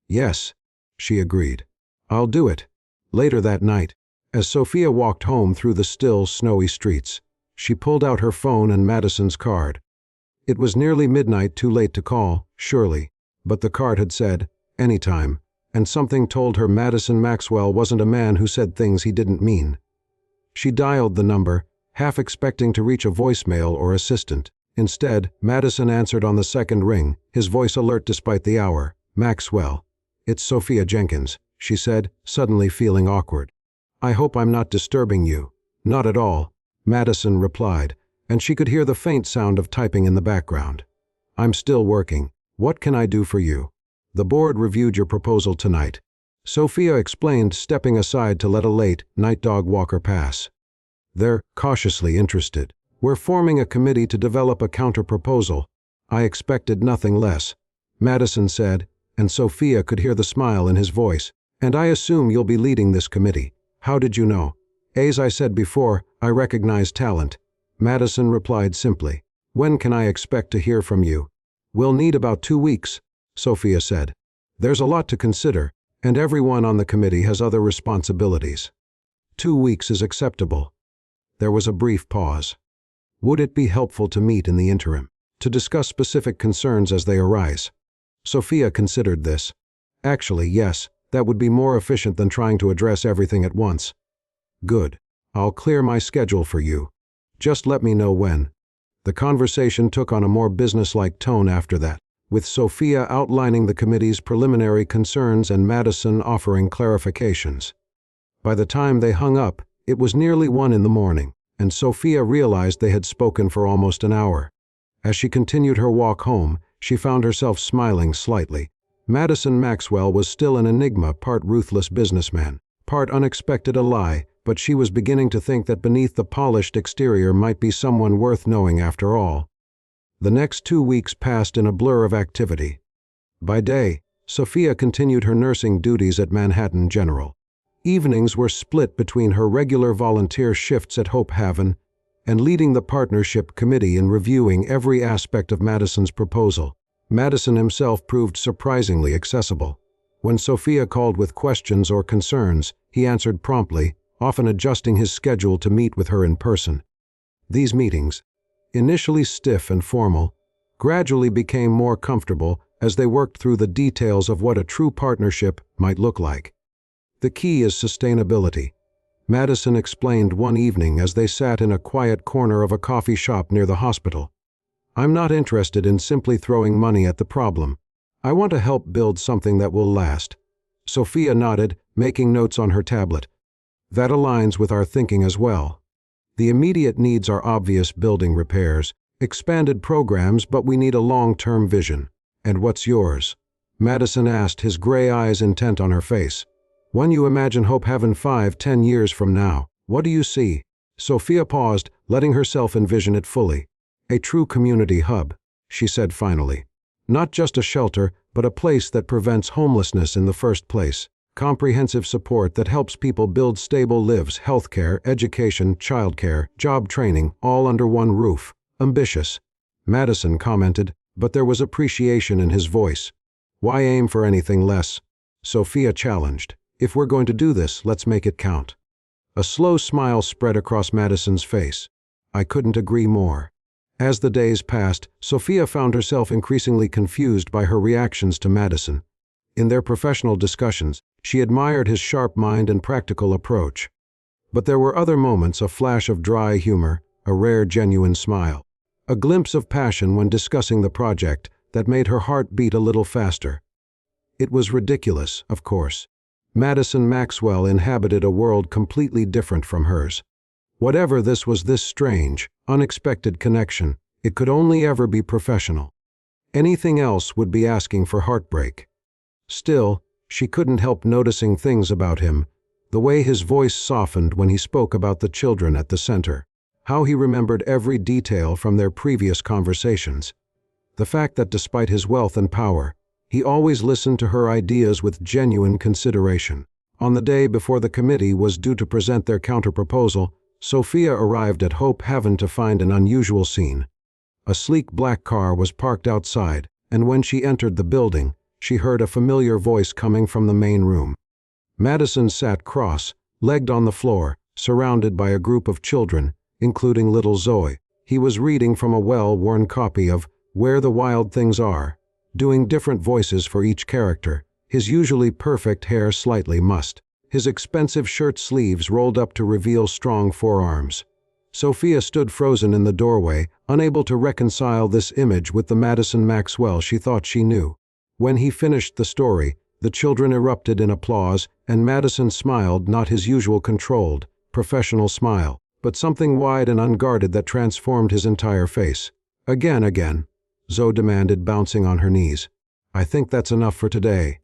Yes, she agreed. I'll do it. Later that night, as Sophia walked home through the still, snowy streets, she pulled out her phone and Madison's card. It was nearly midnight, too late to call, surely, but the card had said, anytime, and something told her Madison Maxwell wasn't a man who said things he didn't mean. She dialed the number, half expecting to reach a voicemail or assistant. Instead, Madison answered on the second ring, his voice alert despite the hour. "Maxwell. It's Sophia Jenkins," she said, suddenly feeling awkward. "I hope I'm not disturbing you." "Not at all," Madison replied, and she could hear the faint sound of typing in the background. "I'm still working. What can I do for you?" "The board reviewed your proposal tonight," Sophia explained, stepping aside to let a late, night dog walker pass. "They're cautiously interested. We're forming a committee to develop a counter-proposal." "I expected nothing less," Madison said, and Sophia could hear the smile in his voice. "And I assume you'll be leading this committee. How did you know?" "As I said before, I recognize talent," Madison replied simply. "When can I expect to hear from you?" "We'll need about 2 weeks," Sophia said. "There's a lot to consider, and everyone on the committee has other responsibilities." 2 weeks is acceptable." There was a brief pause. "Would it be helpful to meet in the interim, to discuss specific concerns as they arise?" Sophia considered this. "Actually, yes, that would be more efficient than trying to address everything at once." "Good. I'll clear my schedule for you. Just let me know when." The conversation took on a more businesslike tone after that, with Sophia outlining the committee's preliminary concerns and Madison offering clarifications. By the time they hung up, it was nearly 1 in the morning, and Sophia realized they had spoken for almost an hour. As she continued her walk home, she found herself smiling slightly. Madison Maxwell was still an enigma, part ruthless businessman, part unexpected ally, but she was beginning to think that beneath the polished exterior might be someone worth knowing after all. The next 2 weeks passed in a blur of activity. By day, Sophia continued her nursing duties at Manhattan General. Evenings were split between her regular volunteer shifts at Hope Haven and leading the partnership committee in reviewing every aspect of Madison's proposal. Madison himself proved surprisingly accessible. When Sophia called with questions or concerns, he answered promptly, often adjusting his schedule to meet with her in person. These meetings, initially stiff and formal, gradually became more comfortable as they worked through the details of what a true partnership might look like. "The key is sustainability," Madison explained one evening as they sat in a quiet corner of a coffee shop near the hospital. "I'm not interested in simply throwing money at the problem. I want to help build something that will last." Sophia nodded, making notes on her tablet. "That aligns with our thinking as well. The immediate needs are obvious: building repairs, expanded programs, but we need a long-term vision." "And what's yours?" Madison asked, his gray eyes intent on her face. "When you imagine Hope Haven 5-10 years from now, what do you see?" Sophia paused, letting herself envision it fully. "A true community hub," she said finally. "Not just a shelter, but a place that prevents homelessness in the first place. Comprehensive support that helps people build stable lives, healthcare, education, childcare, job training, all under one roof." "Ambitious," Madison commented, but there was appreciation in his voice. "Why aim for anything less?" Sophia challenged. "If we're going to do this, let's make it count." A slow smile spread across Madison's face. "I couldn't agree more." As the days passed, Sophia found herself increasingly confused by her reactions to Madison. In their professional discussions, she admired his sharp mind and practical approach. But there were other moments: a flash of dry humor, a rare genuine smile, a glimpse of passion when discussing the project that made her heart beat a little faster. It was ridiculous, of course. Madison Maxwell inhabited a world completely different from hers. Whatever this was, this strange, unexpected connection, it could only ever be professional. Anything else would be asking for heartbreak. Still, she couldn't help noticing things about him: the way his voice softened when he spoke about the children at the center, how he remembered every detail from their previous conversations, the fact that despite his wealth and power, he always listened to her ideas with genuine consideration. On the day before the committee was due to present their counter-proposal, Sophia arrived at Hope Haven to find an unusual scene. A sleek black car was parked outside, and when she entered the building, she heard a familiar voice coming from the main room. Madison sat cross-legged on the floor, surrounded by a group of children, including little Zoe. He was reading from a well-worn copy of Where the Wild Things Are, doing different voices for each character, his usually perfect hair slightly mussed, his expensive shirt sleeves rolled up to reveal strong forearms. Sophia stood frozen in the doorway, unable to reconcile this image with the Madison Maxwell she thought she knew. When he finished the story, the children erupted in applause, and Madison smiled, not his usual controlled, professional smile, but something wide and unguarded that transformed his entire face. Again, Zoe demanded, bouncing on her knees. I think that's enough for today.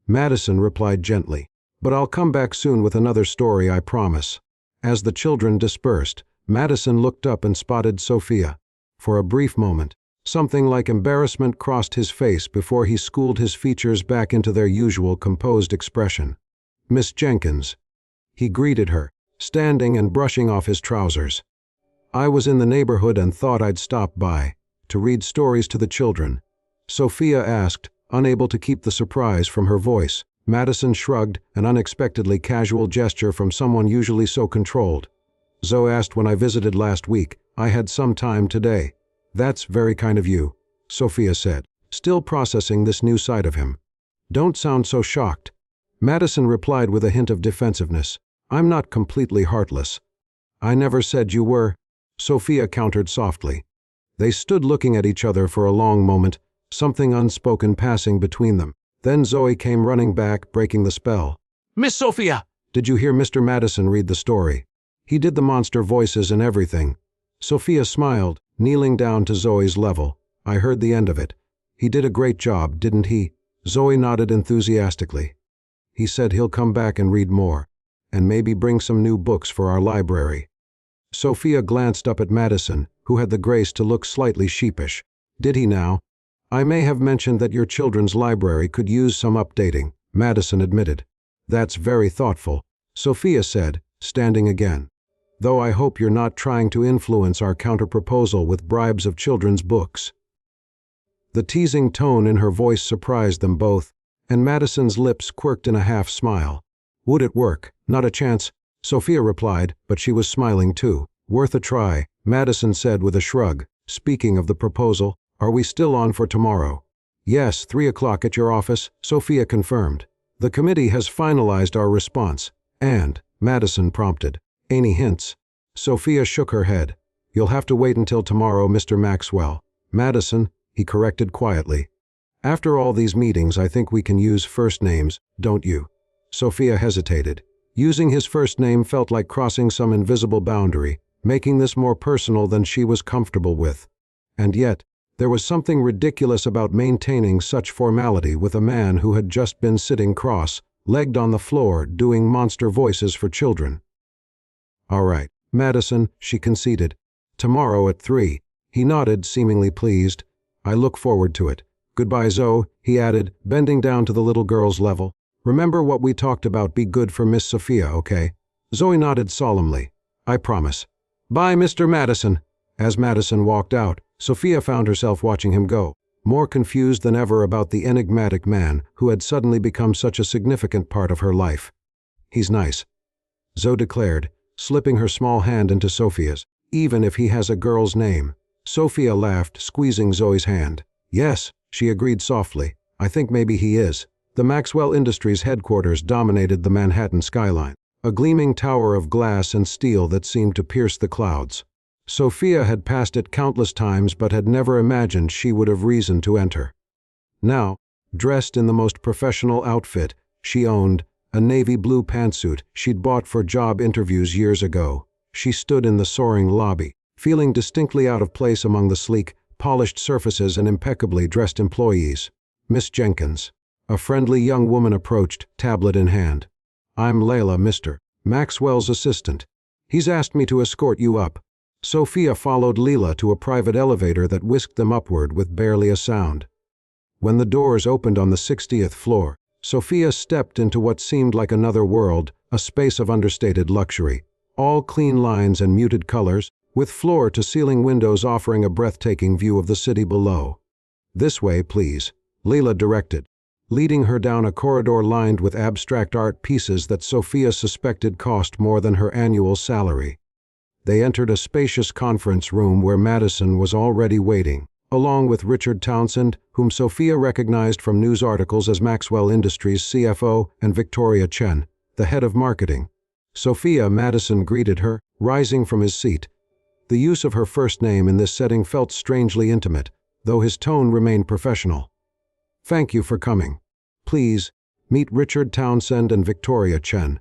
Madison replied gently, but I'll come back soon with another story, I promise. As the children dispersed, Madison looked up and spotted Sophia. For a brief moment, something like embarrassment crossed his face before he schooled his features back into their usual composed expression. Miss Jenkins. He greeted her, standing and brushing off his trousers. I was in the neighborhood and thought I'd stop by, to read stories to the children. Sophia asked, unable to keep the surprise from her voice. Madison shrugged, an unexpectedly casual gesture from someone usually so controlled. Zoe asked when I visited last week. I had some time today. That's very kind of you, Sophia said, still processing this new side of him. Don't sound so shocked. Madison replied with a hint of defensiveness. I'm not completely heartless. I never said you were, Sophia countered softly. They stood looking at each other for a long moment, something unspoken passing between them. Then Zoe came running back, breaking the spell. Miss Sophia! Did you hear Mr. Madison read the story? He did the monster voices and everything. Sophia smiled, kneeling down to Zoe's level. I heard the end of it. He did a great job, didn't he? Zoe nodded enthusiastically. He said he'll come back and read more, and maybe bring some new books for our library. Sophia glanced up at Madison, who had the grace to look slightly sheepish. Did he now? I may have mentioned that your children's library could use some updating, Madison admitted. That's very thoughtful, Sophia said, standing again. Though I hope you're not trying to influence our counterproposal with bribes of children's books. The teasing tone in her voice surprised them both, and Madison's lips quirked in a half-smile. Would it work? Not a chance, Sophia replied, but she was smiling too. Worth a try, Madison said with a shrug. Speaking of the proposal, are we still on for tomorrow? Yes, 3 o'clock at your office, Sophia confirmed. The committee has finalized our response. And, Madison prompted, any hints? Sophia shook her head. You'll have to wait until tomorrow, Mr. Maxwell. Madison, he corrected quietly. After all these meetings, I think we can use first names, don't you? Sophia hesitated. Using his first name felt like crossing some invisible boundary, making this more personal than she was comfortable with. And yet, there was something ridiculous about maintaining such formality with a man who had just been sitting cross-legged on the floor doing monster voices for children. All right, Madison, she conceded. Tomorrow at 3. He nodded, seemingly pleased. I look forward to it. Goodbye, Zoe, he added, bending down to the little girl's level. Remember what we talked about, be good for Miss Sophia, okay? Zoe nodded solemnly. I promise. Bye, Mr. Madison. As Madison walked out, Sophia found herself watching him go, more confused than ever about the enigmatic man who had suddenly become such a significant part of her life. He's nice, Zoe declared, slipping her small hand into Sophia's, even if he has a girl's name. Sophia laughed, squeezing Zoe's hand. Yes, she agreed softly. I think maybe he is. The Maxwell Industries headquarters dominated the Manhattan skyline, a gleaming tower of glass and steel that seemed to pierce the clouds. Sophia had passed it countless times but had never imagined she would have reason to enter. Now, dressed in the most professional outfit she owned, a navy blue pantsuit she'd bought for job interviews years ago, she stood in the soaring lobby, feeling distinctly out of place among the sleek, polished surfaces and impeccably dressed employees. Miss Jenkins. A friendly young woman approached, tablet in hand. I'm Layla, Mr. Maxwell's assistant. He's asked me to escort you up. Sophia followed Leela to a private elevator that whisked them upward with barely a sound. When the doors opened on the 60th floor, Sophia stepped into what seemed like another world, a space of understated luxury. All clean lines and muted colors, with floor-to-ceiling windows offering a breathtaking view of the city below. This way, please, Leela directed, leading her down a corridor lined with abstract art pieces that Sophia suspected cost more than her annual salary. They entered a spacious conference room where Madison was already waiting. along with Richard Townsend, whom Sophia recognized from news articles as Maxwell Industries CFO, and Victoria Chen, the head of marketing. Sophia, Madison greeted her, rising from his seat. The use of her first name in this setting felt strangely intimate, though his tone remained professional. "Thank you for coming. Please, meet Richard Townsend and Victoria Chen."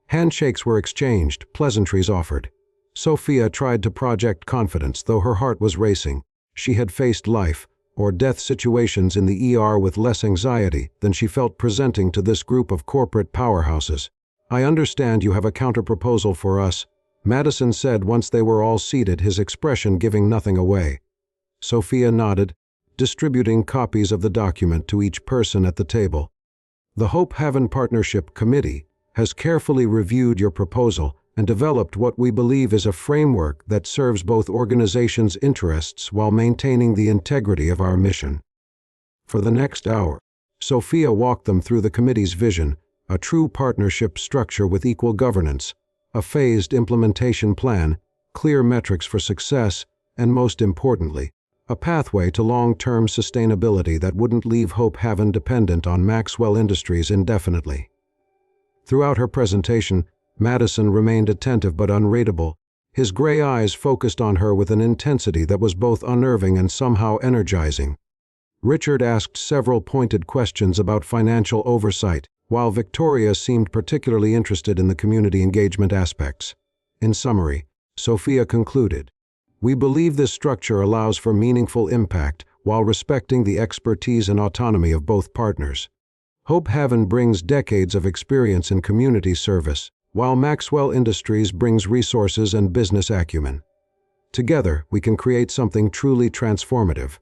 Handshakes were exchanged, pleasantries offered. Sophia tried to project confidence, though her heart was racing. She had faced life or death situations in the ER with less anxiety than she felt presenting to this group of corporate powerhouses. "I understand you have a counterproposal for us," Madison said once they were all seated, his expression giving nothing away. Sophia nodded, distributing copies of the document to each person at the table. "The Hope Haven Partnership Committee has carefully reviewed your proposal and developed what we believe is a framework that serves both organizations' interests while maintaining the integrity of our mission." For the next hour, Sophia walked them through the committee's vision, a true partnership structure with equal governance, a phased implementation plan, clear metrics for success, and most importantly, a pathway to long-term sustainability that wouldn't leave Hope Haven dependent on Maxwell Industries indefinitely. Throughout her presentation, Madison remained attentive but unreadable, his gray eyes focused on her with an intensity that was both unnerving and somehow energizing. Richard asked several pointed questions about financial oversight, while Victoria seemed particularly interested in the community engagement aspects. In summary, Sophia concluded, "We believe this structure allows for meaningful impact while respecting the expertise and autonomy of both partners. Hope Haven brings decades of experience in community service, while Maxwell Industries brings resources and business acumen. Together, we can create something truly transformative."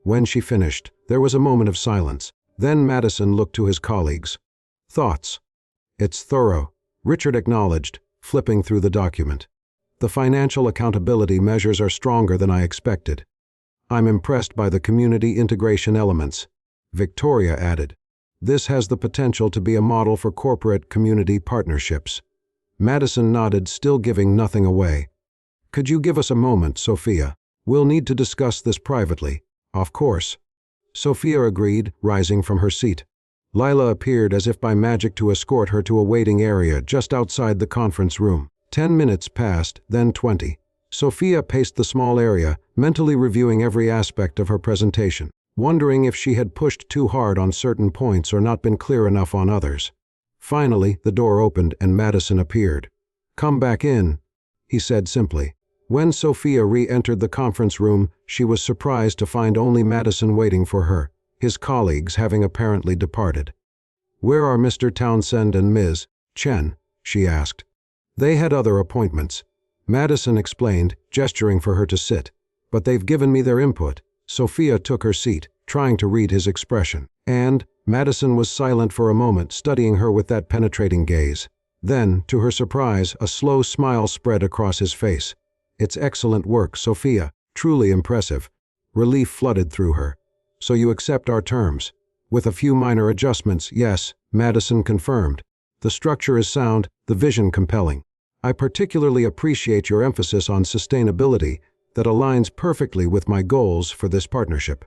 When she finished, there was a moment of silence. Then Madison looked to his colleagues. "Thoughts?" "It's thorough," Richard acknowledged, flipping through the document. "The financial accountability measures are stronger than I expected. I'm impressed by the community integration elements," Victoria added. "This has the potential to be a model for corporate community partnerships." Madison nodded, still giving nothing away. "Could you give us a moment, Sophia? We'll need to discuss this privately." "Of course." Sophia agreed, rising from her seat. Lila appeared as if by magic to escort her to a waiting area just outside the conference room. 10 minutes passed, then 20. Sophia paced the small area, mentally reviewing every aspect of her presentation, wondering if she had pushed too hard on certain points or not been clear enough on others. Finally, the door opened and Madison appeared. "Come back in," he said simply. When Sophia re-entered the conference room, she was surprised to find only Madison waiting for her, his colleagues having apparently departed. "Where are Mr. Townsend and Ms. Chen?" she asked. "They had other appointments," Madison explained, gesturing for her to sit. "But they've given me their input." Sophia took her seat, trying to read his expression. And Madison was silent for a moment, studying her with that penetrating gaze. Then, to her surprise, a slow smile spread across his face. "It's excellent work, Sophia. Truly impressive." Relief flooded through her. "So you accept our terms?" "With a few minor adjustments, yes," Madison confirmed. "The structure is sound, the vision compelling. I particularly appreciate your emphasis on sustainability that aligns perfectly with my goals for this partnership."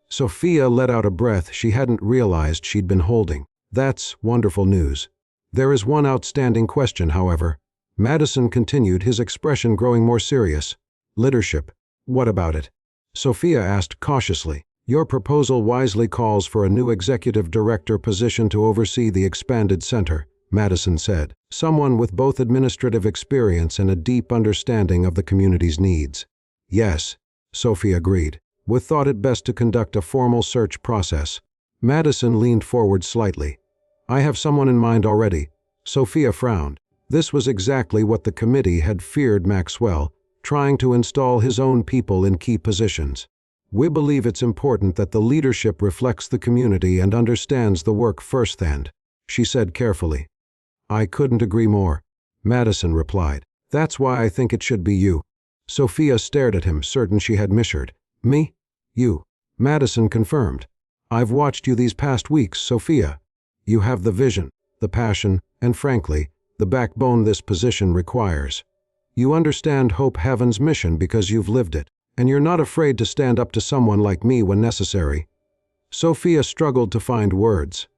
Sophia let out a breath she hadn't realized she'd been holding. "That's wonderful news. There is one outstanding question, however." Madison continued, his expression growing more serious. "Leadership. What about it?" Sophia asked cautiously. "Your proposal wisely calls for a new executive director position to oversee the expanded center," Madison said. "Someone with both administrative experience and a deep understanding of the community's needs." "Yes," Sophia agreed. "We thought it best to conduct a formal search process." Madison leaned forward slightly. "I have someone in mind already." Sophia frowned. This was exactly what the committee had feared Maxwell, trying to install his own people in key positions. "We believe it's important that the leadership reflects the community and understands the work firsthand," she said carefully. "I couldn't agree more," Madison replied. "That's why I think it should be you." Sophia stared at him, certain she had misheard. "Me? You?" Madison confirmed. "I've watched you these past weeks, Sophia. You have the vision, the passion, and frankly, the backbone this position requires. You understand Hope Haven's mission because you've lived it. And you're not afraid to stand up to someone like me when necessary." Sophia struggled to find words.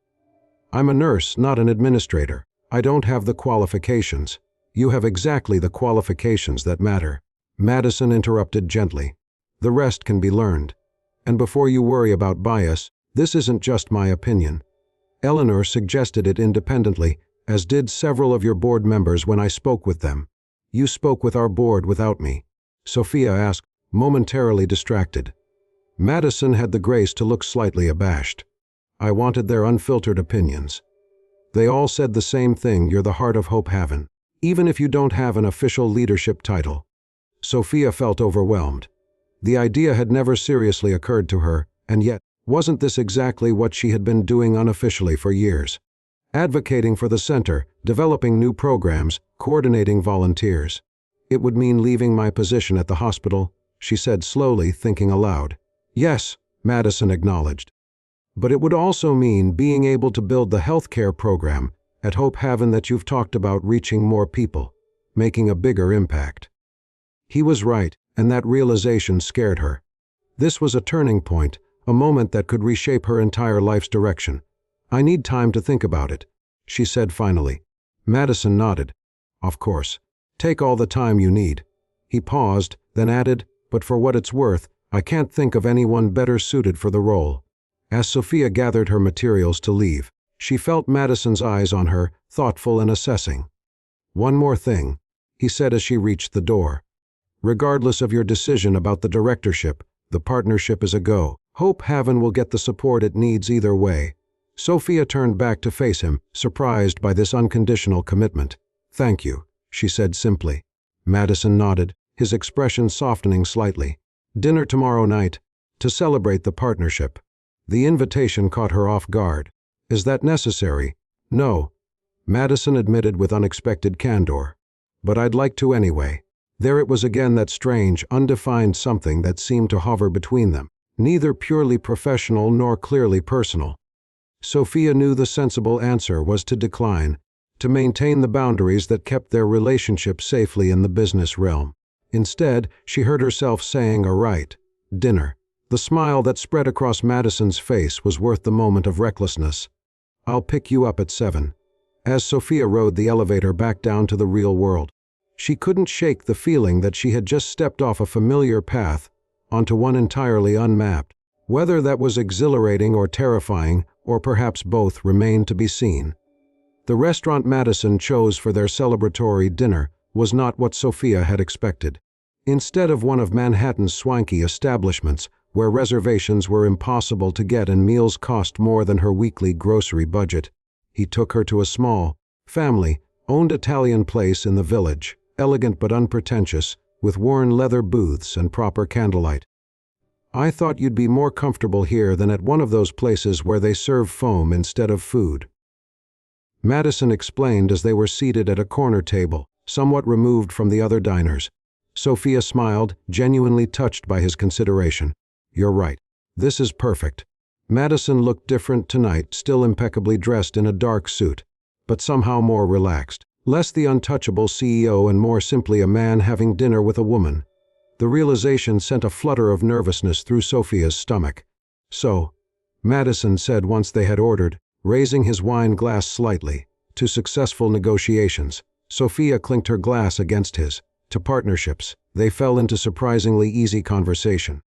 "I'm a nurse, not an administrator. I don't have the qualifications." "You have exactly the qualifications that matter," Madison interrupted gently. "The rest can be learned. And before you worry about bias, this isn't just my opinion. Eleanor suggested it independently, as did several of your board members when I spoke with them." "You spoke with our board without me?" Sophia asked, momentarily distracted. Madison had the grace to look slightly abashed. "I wanted their unfiltered opinions. They all said the same thing: you're the heart of Hope Haven, even if you don't have an official leadership title." Sophia felt overwhelmed. The idea had never seriously occurred to her, and yet, wasn't this exactly what she had been doing unofficially for years? Advocating for the center, developing new programs, coordinating volunteers. "It would mean leaving my position at the hospital," she said slowly, thinking aloud. "Yes," Madison acknowledged. "But it would also mean being able to build the healthcare program at Hope Haven that you've talked about, reaching more people, making a bigger impact." He was right, and that realization scared her. This was a turning point, a moment that could reshape her entire life's direction. "I need time to think about it," she said finally. Madison nodded. "Of course. Take all the time you need." He paused, then added, "But for what it's worth, I can't think of anyone better suited for the role." As Sophia gathered her materials to leave, she felt Madison's eyes on her, thoughtful and assessing. "One more thing," he said as she reached the door. "Regardless of your decision about the directorship, the partnership is a go. Hope Haven will get the support it needs either way." Sophia turned back to face him, surprised by this unconditional commitment. "Thank you," she said simply. Madison nodded, his expression softening slightly. "Dinner tomorrow night, to celebrate the partnership." The invitation caught her off guard. "Is that necessary?" "No," Madison admitted with unexpected candor. "But I'd like to anyway." There it was again, that strange, undefined something that seemed to hover between them, neither purely professional nor clearly personal. Sophia knew the sensible answer was to decline, to maintain the boundaries that kept their relationship safely in the business realm. Instead, she heard herself saying, "All right, dinner." The smile that spread across Madison's face was worth the moment of recklessness. "I'll pick you up at 7. As Sophia rode the elevator back down to the real world, she couldn't shake the feeling that she had just stepped off a familiar path onto one entirely unmapped. Whether that was exhilarating or terrifying, or perhaps both, remained to be seen. The restaurant Madison chose for their celebratory dinner was not what Sophia had expected. Instead of one of Manhattan's swanky establishments, where reservations were impossible to get and meals cost more than her weekly grocery budget, he took her to a small, family-owned Italian place in the village, elegant but unpretentious, with worn leather booths and proper candlelight. "I thought you'd be more comfortable here than at one of those places where they serve foam instead of food," Madison explained as they were seated at a corner table, somewhat removed from the other diners. Sophia smiled, genuinely touched by his consideration. "You're right. This is perfect." Madison looked different tonight, still impeccably dressed in a dark suit, but somehow more relaxed. Less the untouchable CEO and more simply a man having dinner with a woman. The realization sent a flutter of nervousness through Sophia's stomach. "So," Madison said once they had ordered, raising his wine glass slightly, "to successful negotiations." Sophia clinked her glass against his. "To partnerships." They fell into surprisingly easy conversation,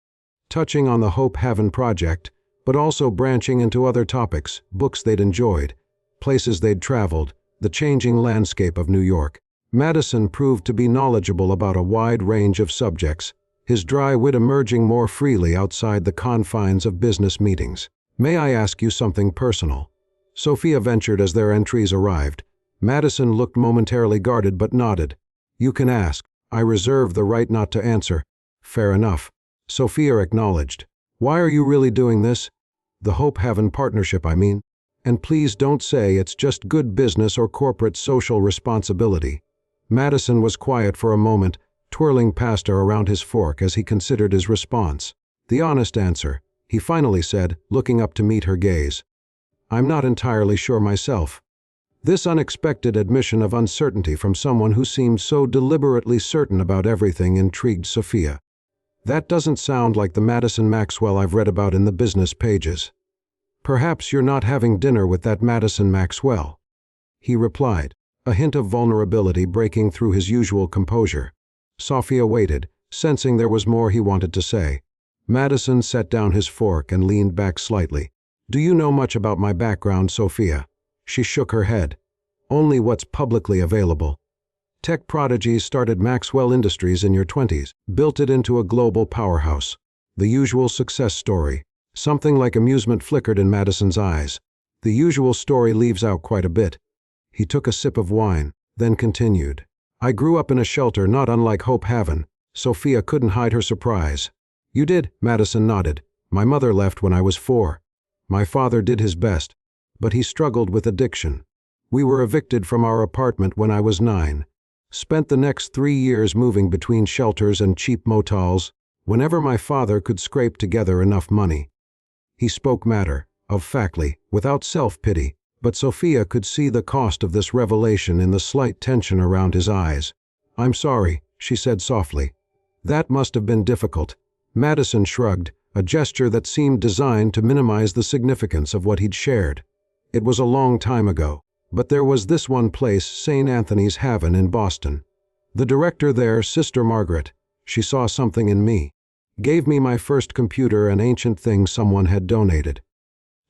touching on the Hope Haven project, but also branching into other topics, books they'd enjoyed, places they'd traveled, the changing landscape of New York. Madison proved to be knowledgeable about a wide range of subjects, his dry wit emerging more freely outside the confines of business meetings. "May I ask you something personal?" Sophia ventured as their entries arrived. Madison looked momentarily guarded but nodded. "You can ask. I reserve the right not to answer." "Fair enough," Sophia acknowledged. "Why are you really doing this? The Hope Haven partnership, I mean. And please don't say it's just good business or corporate social responsibility." Madison was quiet for a moment, twirling pasta around his fork as he considered his response. "The honest answer," he finally said, looking up to meet her gaze. "I'm not entirely sure myself." This unexpected admission of uncertainty from someone who seemed so deliberately certain about everything intrigued Sophia. That doesn't sound like the Madison Maxwell I've read about in the business pages. Perhaps you're not having dinner with that Madison Maxwell, he replied, a hint of vulnerability breaking through his usual composure. Sophia waited, sensing there was more he wanted to say. Madison set down his fork and leaned back slightly. Do you know much about my background, Sophia? She shook her head. Only what's publicly available. Tech prodigies started Maxwell Industries in your 20s, built it into a global powerhouse. The usual success story. Something like amusement flickered in Madison's eyes. The usual story leaves out quite a bit. He took a sip of wine, then continued. I grew up in a shelter not unlike Hope Haven. Sophia couldn't hide her surprise. You did, Madison nodded. My mother left when I was 4. My father did his best, but he struggled with addiction. We were evicted from our apartment when I was 9. Spent the next 3 years moving between shelters and cheap motels, whenever my father could scrape together enough money. He spoke matter-of-factly, without self-pity, but Sophia could see the cost of this revelation in the slight tension around his eyes. I'm sorry, she said softly. That must have been difficult. Madison shrugged, a gesture that seemed designed to minimize the significance of what he'd shared. It was a long time ago, but there was this one place, St. Anthony's Haven in Boston. The director there, Sister Margaret, she saw something in me. Gave me my first computer, an ancient thing someone had donated.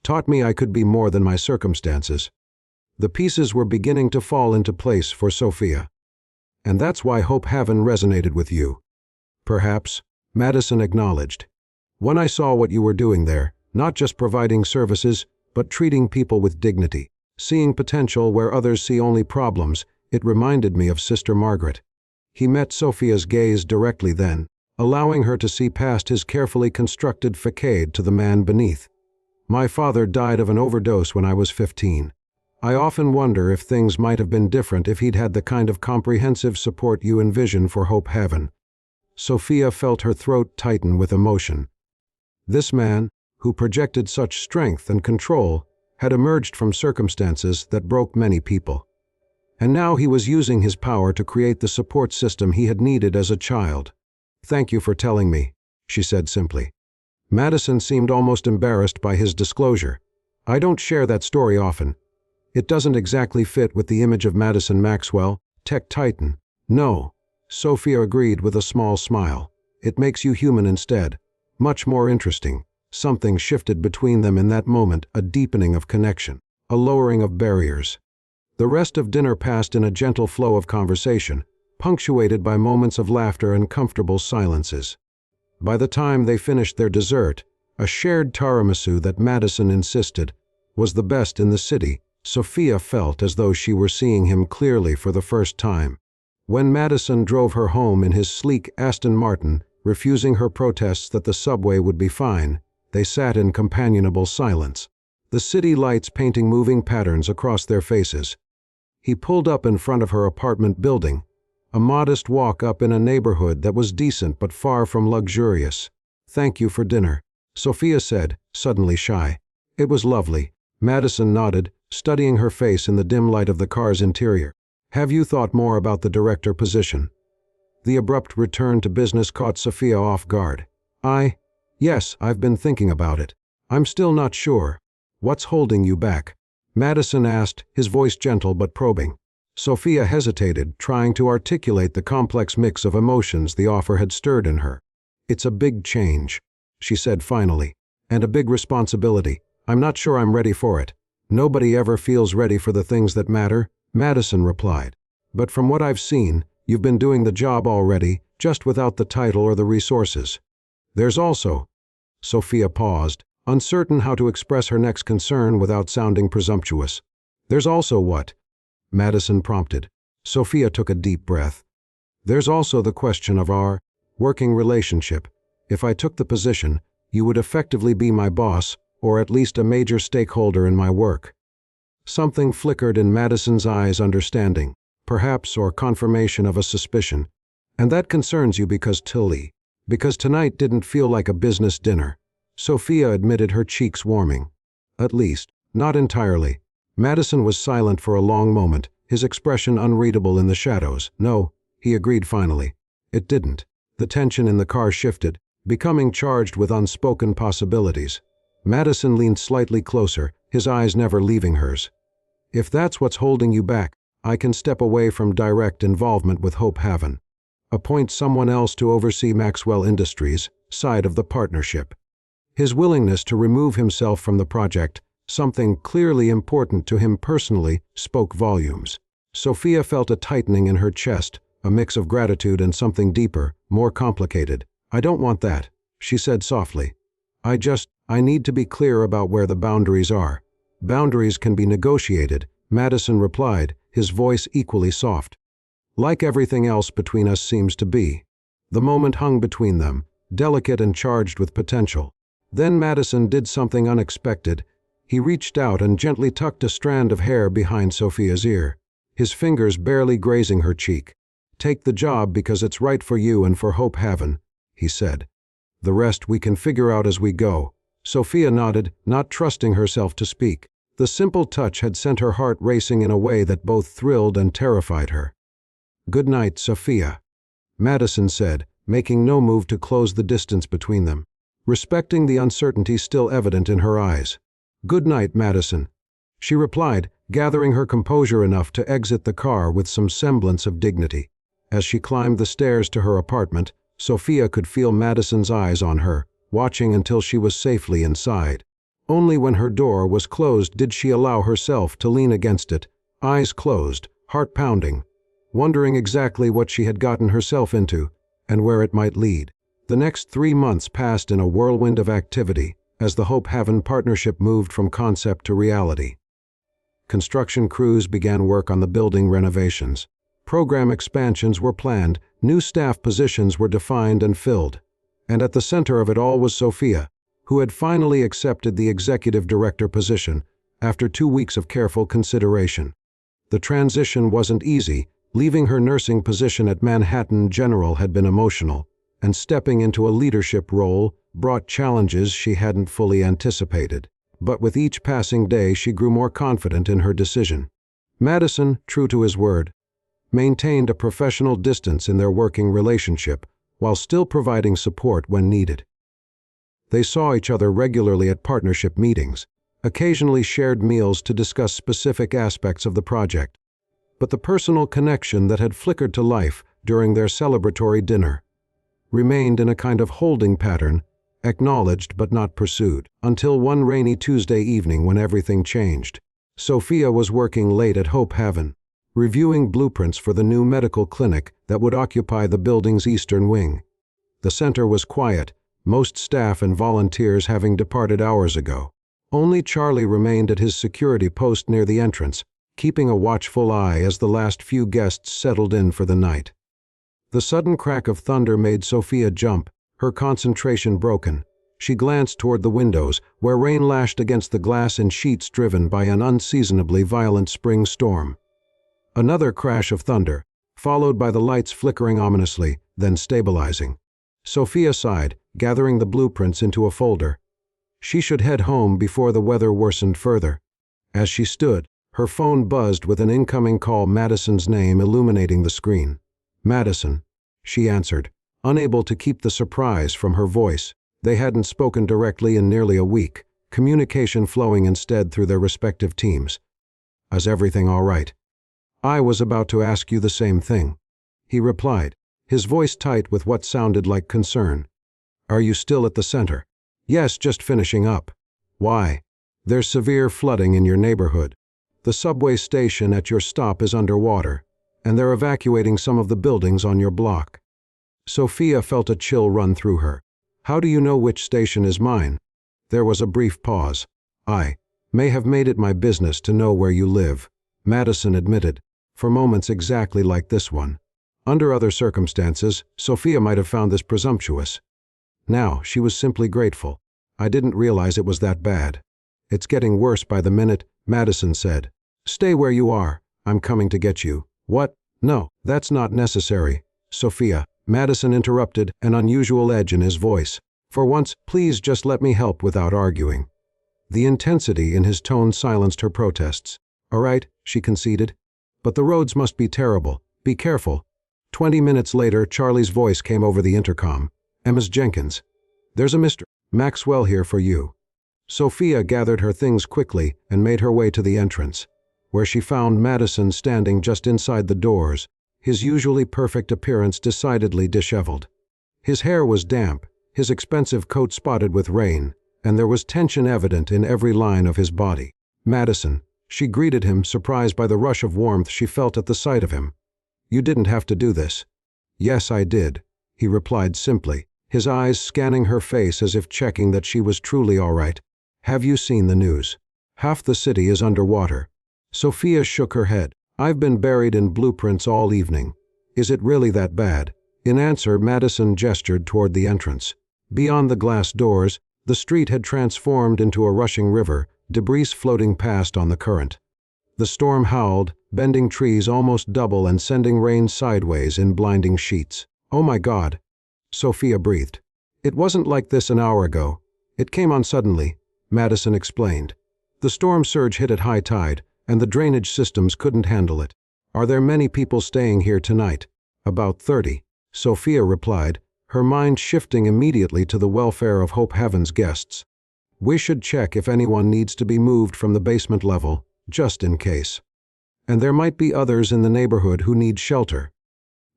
Taught me I could be more than my circumstances. The pieces were beginning to fall into place for Sophia. And that's why Hope Haven resonated with you. Perhaps, Madison acknowledged. When I saw what you were doing there, not just providing services, but treating people with dignity, seeing potential where others see only problems, it reminded me of Sister Margaret. He met Sophia's gaze directly then, allowing her to see past his carefully constructed facade to the man beneath. My father died of an overdose when I was 15. I often wonder if things might have been different if he'd had the kind of comprehensive support you envision for Hope Haven. Sophia felt her throat tighten with emotion. This man, who projected such strength and control, had emerged from circumstances that broke many people. And now he was using his power to create the support system he had needed as a child. Thank you for telling me, she said simply. Madison seemed almost embarrassed by his disclosure. I don't share that story often. It doesn't exactly fit with the image of Madison Maxwell, tech titan. No, Sophia agreed with a small smile. It makes you human instead. Much more interesting. Something shifted between them in that moment, a deepening of connection, a lowering of barriers. The rest of dinner passed in a gentle flow of conversation, punctuated by moments of laughter and comfortable silences. By the time they finished their dessert, a shared tiramisu that Madison insisted was the best in the city, Sophia felt as though she were seeing him clearly for the first time. When Madison drove her home in his sleek Aston Martin, refusing her protests that the subway would be fine, they sat in companionable silence, the city lights painting moving patterns across their faces. He pulled up in front of her apartment building, a modest walk up in a neighborhood that was decent but far from luxurious. Thank you for dinner, Sophia said, suddenly shy. It was lovely. Madison nodded, studying her face in the dim light of the car's interior. Have you thought more about the director position? The abrupt return to business caught Sophia off guard. Yes, I've been thinking about it. I'm still not sure. What's holding you back? Madison asked, his voice gentle but probing. Sophia hesitated, trying to articulate the complex mix of emotions the offer had stirred in her. It's a big change, she said finally, and a big responsibility. I'm not sure I'm ready for it. Nobody ever feels ready for the things that matter, Madison replied. But from what I've seen, you've been doing the job already, just without the title or the resources. There's also, Sophia paused, uncertain how to express her next concern without sounding presumptuous. There's also what? Madison prompted. Sophia took a deep breath. There's also the question of our working relationship. If I took the position, you would effectively be my boss, or at least a major stakeholder in my work. Something flickered in Madison's eyes, understanding, perhaps, or confirmation of a suspicion. And that concerns you because tonight didn't feel like a business dinner. Sophia admitted, her cheeks warming. At least, not entirely. Madison was silent for a long moment, his expression unreadable in the shadows. No, he agreed finally. It didn't. The tension in the car shifted, becoming charged with unspoken possibilities. Madison leaned slightly closer, his eyes never leaving hers. "If that's what's holding you back, I can step away from direct involvement with Hope Haven. Appoint someone else to oversee Maxwell Industries' side of the partnership." His willingness to remove himself from the project, something clearly important to him personally, spoke volumes. Sophia felt a tightening in her chest, a mix of gratitude and something deeper, more complicated. "I don't want that," she said softly. I need to be clear about where the boundaries are." "Boundaries can be negotiated," Madison replied, his voice equally soft. "Like everything else between us seems to be." The moment hung between them, delicate and charged with potential. Then Madison did something unexpected. He reached out and gently tucked a strand of hair behind Sophia's ear, his fingers barely grazing her cheek. "Take the job because it's right for you and for Hope Haven," he said. "The rest we can figure out as we go." Sophia nodded, not trusting herself to speak. The simple touch had sent her heart racing in a way that both thrilled and terrified her. "Good night, Sophia," Madison said, making no move to close the distance between them, respecting the uncertainty still evident in her eyes. "Good night, Madison," she replied, gathering her composure enough to exit the car with some semblance of dignity. As she climbed the stairs to her apartment, Sophia could feel Madison's eyes on her, watching until she was safely inside. Only when her door was closed did she allow herself to lean against it, eyes closed, heart pounding, wondering exactly what she had gotten herself into and where it might lead. The next 3 months passed in a whirlwind of activity as the Hope Haven partnership moved from concept to reality. Construction crews began work on the building renovations. Program expansions were planned, new staff positions were defined and filled. And at the center of it all was Sophia, who had finally accepted the executive director position after 2 weeks of careful consideration. The transition wasn't easy. Leaving her nursing position at Manhattan General had been emotional, and stepping into a leadership role brought challenges she hadn't fully anticipated. But with each passing day she grew more confident in her decision. Madison, true to his word, maintained a professional distance in their working relationship while still providing support when needed. They saw each other regularly at partnership meetings, occasionally shared meals to discuss specific aspects of the project. But the personal connection that had flickered to life during their celebratory dinner remained in a kind of holding pattern, acknowledged but not pursued, until one rainy Tuesday evening when everything changed. Sophia was working late at Hope Haven, reviewing blueprints for the new medical clinic that would occupy the building's eastern wing. The center was quiet, most staff and volunteers having departed hours ago. Only Charlie remained at his security post near the entrance, keeping a watchful eye as the last few guests settled in for the night. The sudden crack of thunder made Sophia jump, her concentration broken. She glanced toward the windows, where rain lashed against the glass in sheets driven by an unseasonably violent spring storm. Another crash of thunder, followed by the lights flickering ominously, then stabilizing. Sophia sighed, gathering the blueprints into a folder. She should head home before the weather worsened further. As she stood, her phone buzzed with an incoming call, Madison's name illuminating the screen. "Madison," she answered, unable to keep the surprise from her voice. They hadn't spoken directly in nearly a week, communication flowing instead through their respective teams. "Is everything all right?" "I was about to ask you the same thing," he replied, his voice tight with what sounded like concern. "Are you still at the center?" "Yes, just finishing up." "Why?" "There's severe flooding in your neighborhood. The subway station at your stop is underwater, and they're evacuating some of the buildings on your block." Sophia felt a chill run through her. "How do you know which station is mine?" There was a brief pause. "I may have made it my business to know where you live," Madison admitted, for moments exactly like this one. Under other circumstances, Sophia might have found this presumptuous. Now, she was simply grateful. "I didn't realize it was that bad." "It's getting worse by the minute," Madison said. "Stay where you are. I'm coming to get you." "What? No, that's not necessary, Sophia," Madison interrupted, an unusual edge in his voice. "For once, please just let me help without arguing." The intensity in his tone silenced her protests. "All right," she conceded. "But the roads must be terrible. Be careful." 20 minutes later, Charlie's voice came over the intercom. "Ms. Jenkins, there's a Mr. Maxwell here for you." Sophia gathered her things quickly and made her way to the entrance, where she found Madison standing just inside the doors, his usually perfect appearance decidedly disheveled. His hair was damp, his expensive coat spotted with rain, and there was tension evident in every line of his body. "Madison," she greeted him, surprised by the rush of warmth she felt at the sight of him. "You didn't have to do this." "Yes, I did," he replied simply, his eyes scanning her face as if checking that she was truly all right. "Have you seen the news? Half the city is underwater." Sophia shook her head. "I've been buried in blueprints all evening. Is it really that bad?" In answer, Madison gestured toward the entrance. Beyond the glass doors, the street had transformed into a rushing river, debris floating past on the current. The storm howled, bending trees almost double and sending rain sideways in blinding sheets. "Oh my God," Sophia breathed. "It wasn't like this an hour ago. It came on suddenly," Madison explained. "The storm surge hit at high tide, and the drainage systems couldn't handle it." "Are there many people staying here tonight?" "About 30, Sophia replied, her mind shifting immediately to the welfare of Hope Heaven's guests. "We should check if anyone needs to be moved from the basement level, just in case. And there might be others in the neighborhood who need shelter."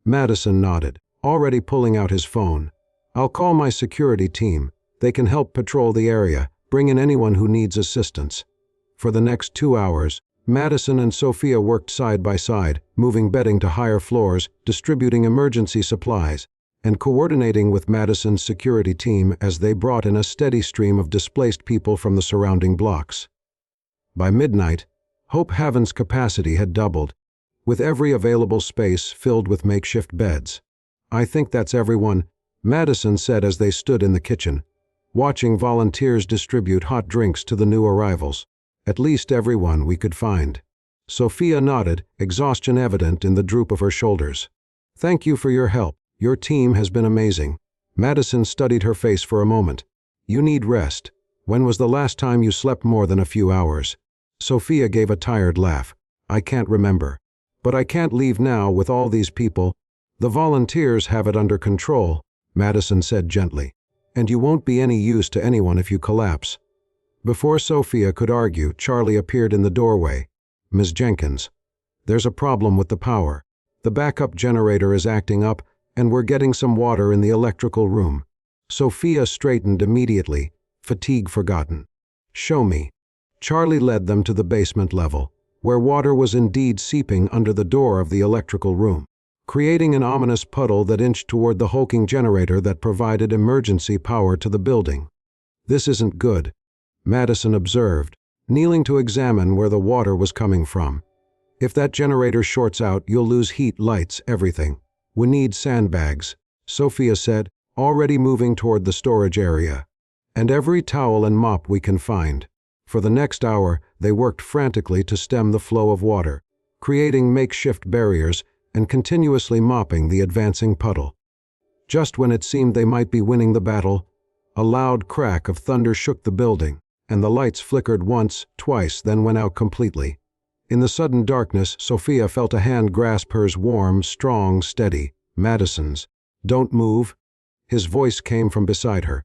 Madison nodded, already pulling out his phone. "I'll call my security team. They can help patrol the area, bring in anyone who needs assistance." For the next 2 hours, Madison and Sophia worked side by side, moving bedding to higher floors, distributing emergency supplies, and coordinating with Madison's security team as they brought in a steady stream of displaced people from the surrounding blocks. By midnight, Hope Haven's capacity had doubled, with every available space filled with makeshift beds. "I think that's everyone," Madison said as they stood in the kitchen, watching volunteers distribute hot drinks to the new arrivals. "At least everyone we could find." Sophia nodded, exhaustion evident in the droop of her shoulders. "Thank you for your help. Your team has been amazing." Madison studied her face for a moment. "You need rest. When was the last time you slept more than a few hours?" Sophia gave a tired laugh. "I can't remember. But I can't leave now with all these people. The volunteers have it under control," Madison said gently. "And you won't be any use to anyone if you collapse." Before Sophia could argue, Charlie appeared in the doorway. "Ms. Jenkins, there's a problem with the power. The backup generator is acting up, and we're getting some water in the electrical room." Sophia straightened immediately, fatigue forgotten. "Show me." Charlie led them to the basement level, where water was indeed seeping under the door of the electrical room, creating an ominous puddle that inched toward the hulking generator that provided emergency power to the building. "This isn't good," Madison observed, kneeling to examine where the water was coming from. "If that generator shorts out, you'll lose heat, lights, everything. We need sandbags," Sophia said, already moving toward the storage area. "And every towel and mop we can find." For the next hour, they worked frantically to stem the flow of water, creating makeshift barriers and continuously mopping the advancing puddle. Just when it seemed they might be winning the battle, a loud crack of thunder shook the building, and the lights flickered once, twice, then went out completely. In the sudden darkness, Sophia felt a hand grasp hers, warm, strong, steady. Madison's. "Don't move." His voice came from beside her.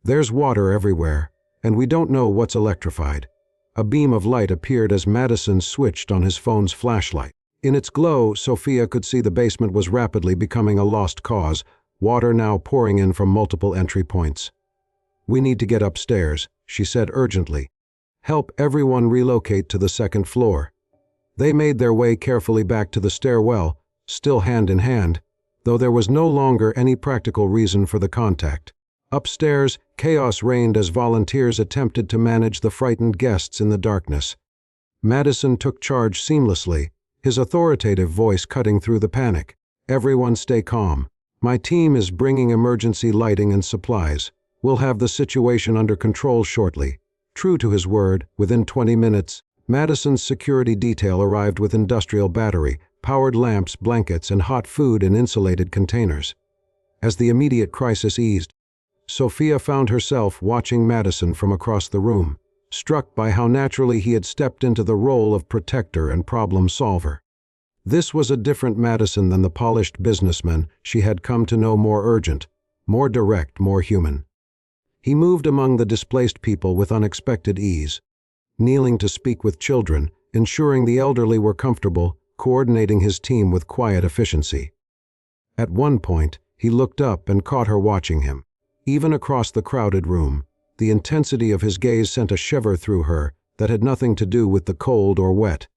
"There's water everywhere, and we don't know what's electrified." A beam of light appeared as Madison switched on his phone's flashlight. In its glow, Sophia could see the basement was rapidly becoming a lost cause, water now pouring in from multiple entry points. "We need to get upstairs," she said urgently. "Help everyone relocate to the second floor." They made their way carefully back to the stairwell, still hand in hand, though there was no longer any practical reason for the contact. Upstairs, chaos reigned as volunteers attempted to manage the frightened guests in the darkness. Madison took charge seamlessly, his authoritative voice cutting through the panic. "Everyone stay calm. My team is bringing emergency lighting and supplies. We'll have the situation under control shortly." True to his word, within 20 minutes, Madison's security detail arrived with industrial battery, powered lamps, blankets, and hot food in insulated containers. As the immediate crisis eased, Sophia found herself watching Madison from across the room, struck by how naturally he had stepped into the role of protector and problem solver. This was a different Madison than the polished businessman she had come to know, more urgent, more direct, more human. He moved among the displaced people with unexpected ease, kneeling to speak with children, ensuring the elderly were comfortable, coordinating his team with quiet efficiency. At one point, he looked up and caught her watching him. Even across the crowded room, the intensity of his gaze sent a shiver through her that had nothing to do with the cold or wet.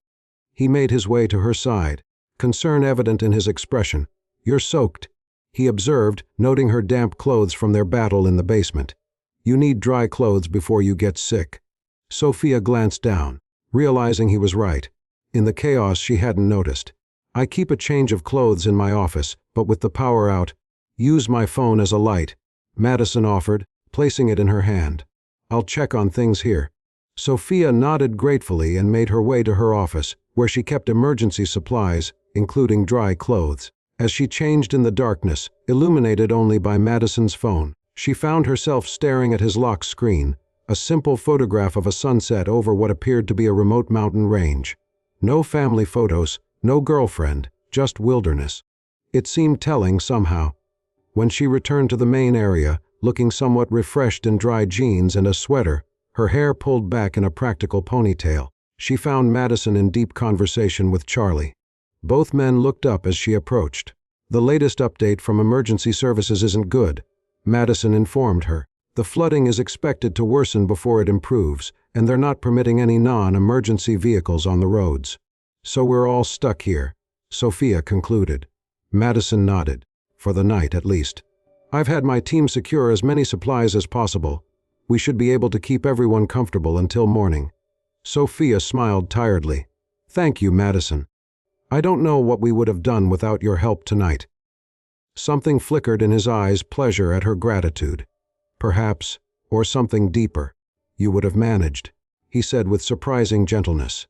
He made his way to her side, concern evident in his expression. "You're soaked," he observed, noting her damp clothes from their battle in the basement. "You need dry clothes before you get sick." Sophia glanced down, realizing he was right. In the chaos, she hadn't noticed. "I keep a change of clothes in my office, but with the power out, use my phone as a light," Madison offered, placing it in her hand. "I'll check on things here." Sophia nodded gratefully and made her way to her office, where she kept emergency supplies, including dry clothes. As she changed in the darkness, illuminated only by Madison's phone, she found herself staring at his lock screen, a simple photograph of a sunset over what appeared to be a remote mountain range. No family photos, no girlfriend, just wilderness. It seemed telling somehow. When she returned to the main area, looking somewhat refreshed in dry jeans and a sweater, her hair pulled back in a practical ponytail, she found Madison in deep conversation with Charlie. Both men looked up as she approached. "The latest update from emergency services isn't good," Madison informed her. "The flooding is expected to worsen before it improves, and they're not permitting any non-emergency vehicles on the roads. So we're all stuck here," Sophia concluded. Madison nodded. "For the night, at least. I've had my team secure as many supplies as possible. We should be able to keep everyone comfortable until morning." Sophia smiled tiredly. "Thank you, Madison. I don't know what we would have done without your help tonight." Something flickered in his eyes, pleasure at her gratitude. "Perhaps, or something deeper. You would have managed," he said with surprising gentleness.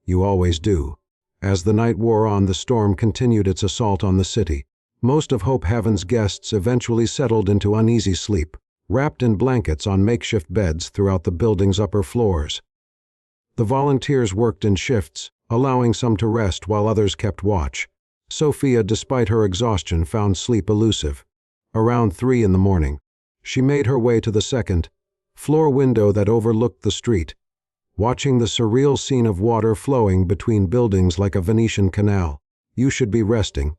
"You always do." As the night wore on, the storm continued its assault on the city. Most of Hope Haven's guests eventually settled into uneasy sleep, wrapped in blankets on makeshift beds throughout the building's upper floors. The volunteers worked in shifts, allowing some to rest while others kept watch. Sophia, despite her exhaustion, found sleep elusive. Around 3 in the morning, she made her way to the second-floor window that overlooked the street, watching the surreal scene of water flowing between buildings like a Venetian canal. "You should be resting."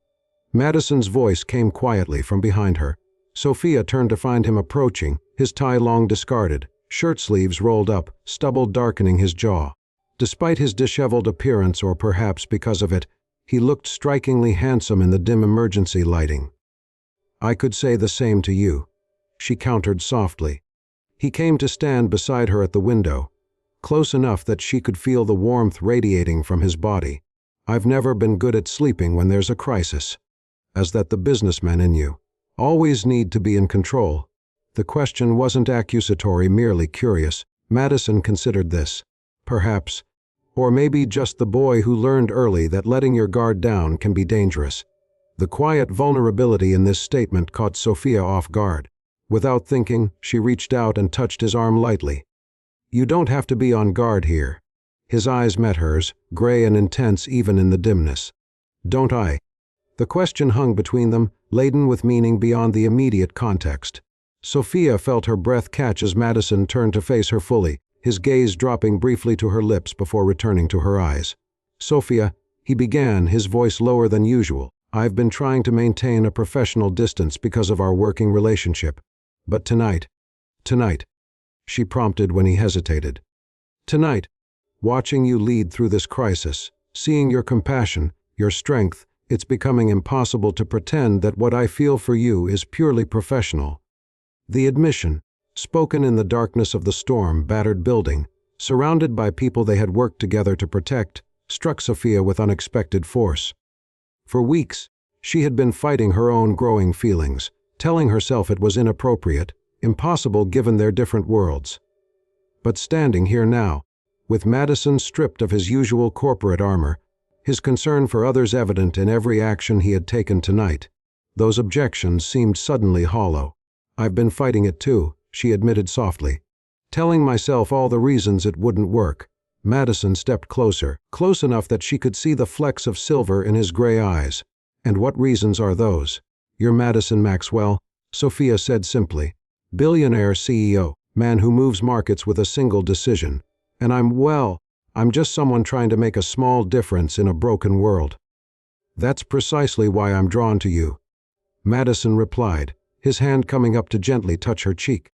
Madison's voice came quietly from behind her. Sophia turned to find him approaching, his tie long discarded, shirt sleeves rolled up, stubble darkening his jaw. Despite his disheveled appearance, or perhaps because of it, he looked strikingly handsome in the dim emergency lighting. "I could say the same to you," she countered softly. He came to stand beside her at the window, close enough that she could feel the warmth radiating from his body. "I've never been good at sleeping when there's a crisis. As that the businessman in you. Always need to be in control." The question wasn't accusatory, merely curious. Madison considered this. Perhaps, or maybe just the boy who learned early that letting your guard down can be dangerous. The quiet vulnerability in this statement caught Sophia off guard. Without thinking, she reached out and touched his arm lightly. "You don't have to be on guard here." His eyes met hers, gray and intense even in the dimness. "Don't I?" The question hung between them, laden with meaning beyond the immediate context. Sophia felt her breath catch as Madison turned to face her fully, his gaze dropping briefly to her lips before returning to her eyes. "Sophia," he began, his voice lower than usual, "I've been trying to maintain a professional distance because of our working relationship. But tonight," she prompted when he hesitated. "Tonight, watching you lead through this crisis, seeing your compassion, your strength, it's becoming impossible to pretend that what I feel for you is purely professional." The admission, spoken in the darkness of the storm-battered building, surrounded by people they had worked together to protect, struck Sophia with unexpected force. For weeks, she had been fighting her own growing feelings, telling herself it was inappropriate, impossible given their different worlds. But standing here now, with Madison stripped of his usual corporate armor, his concern for others evident in every action he had taken tonight, those objections seemed suddenly hollow. "I've been fighting it too," she admitted softly. "Telling myself all the reasons it wouldn't work." Madison stepped closer, close enough that she could see the flecks of silver in his gray eyes. "And what reasons are those?" "You're Madison Maxwell," Sophia said simply. "Billionaire CEO, man who moves markets with a single decision. And I'm just someone trying to make a small difference in a broken world." "That's precisely why I'm drawn to you," Madison replied, his hand coming up to gently touch her cheek.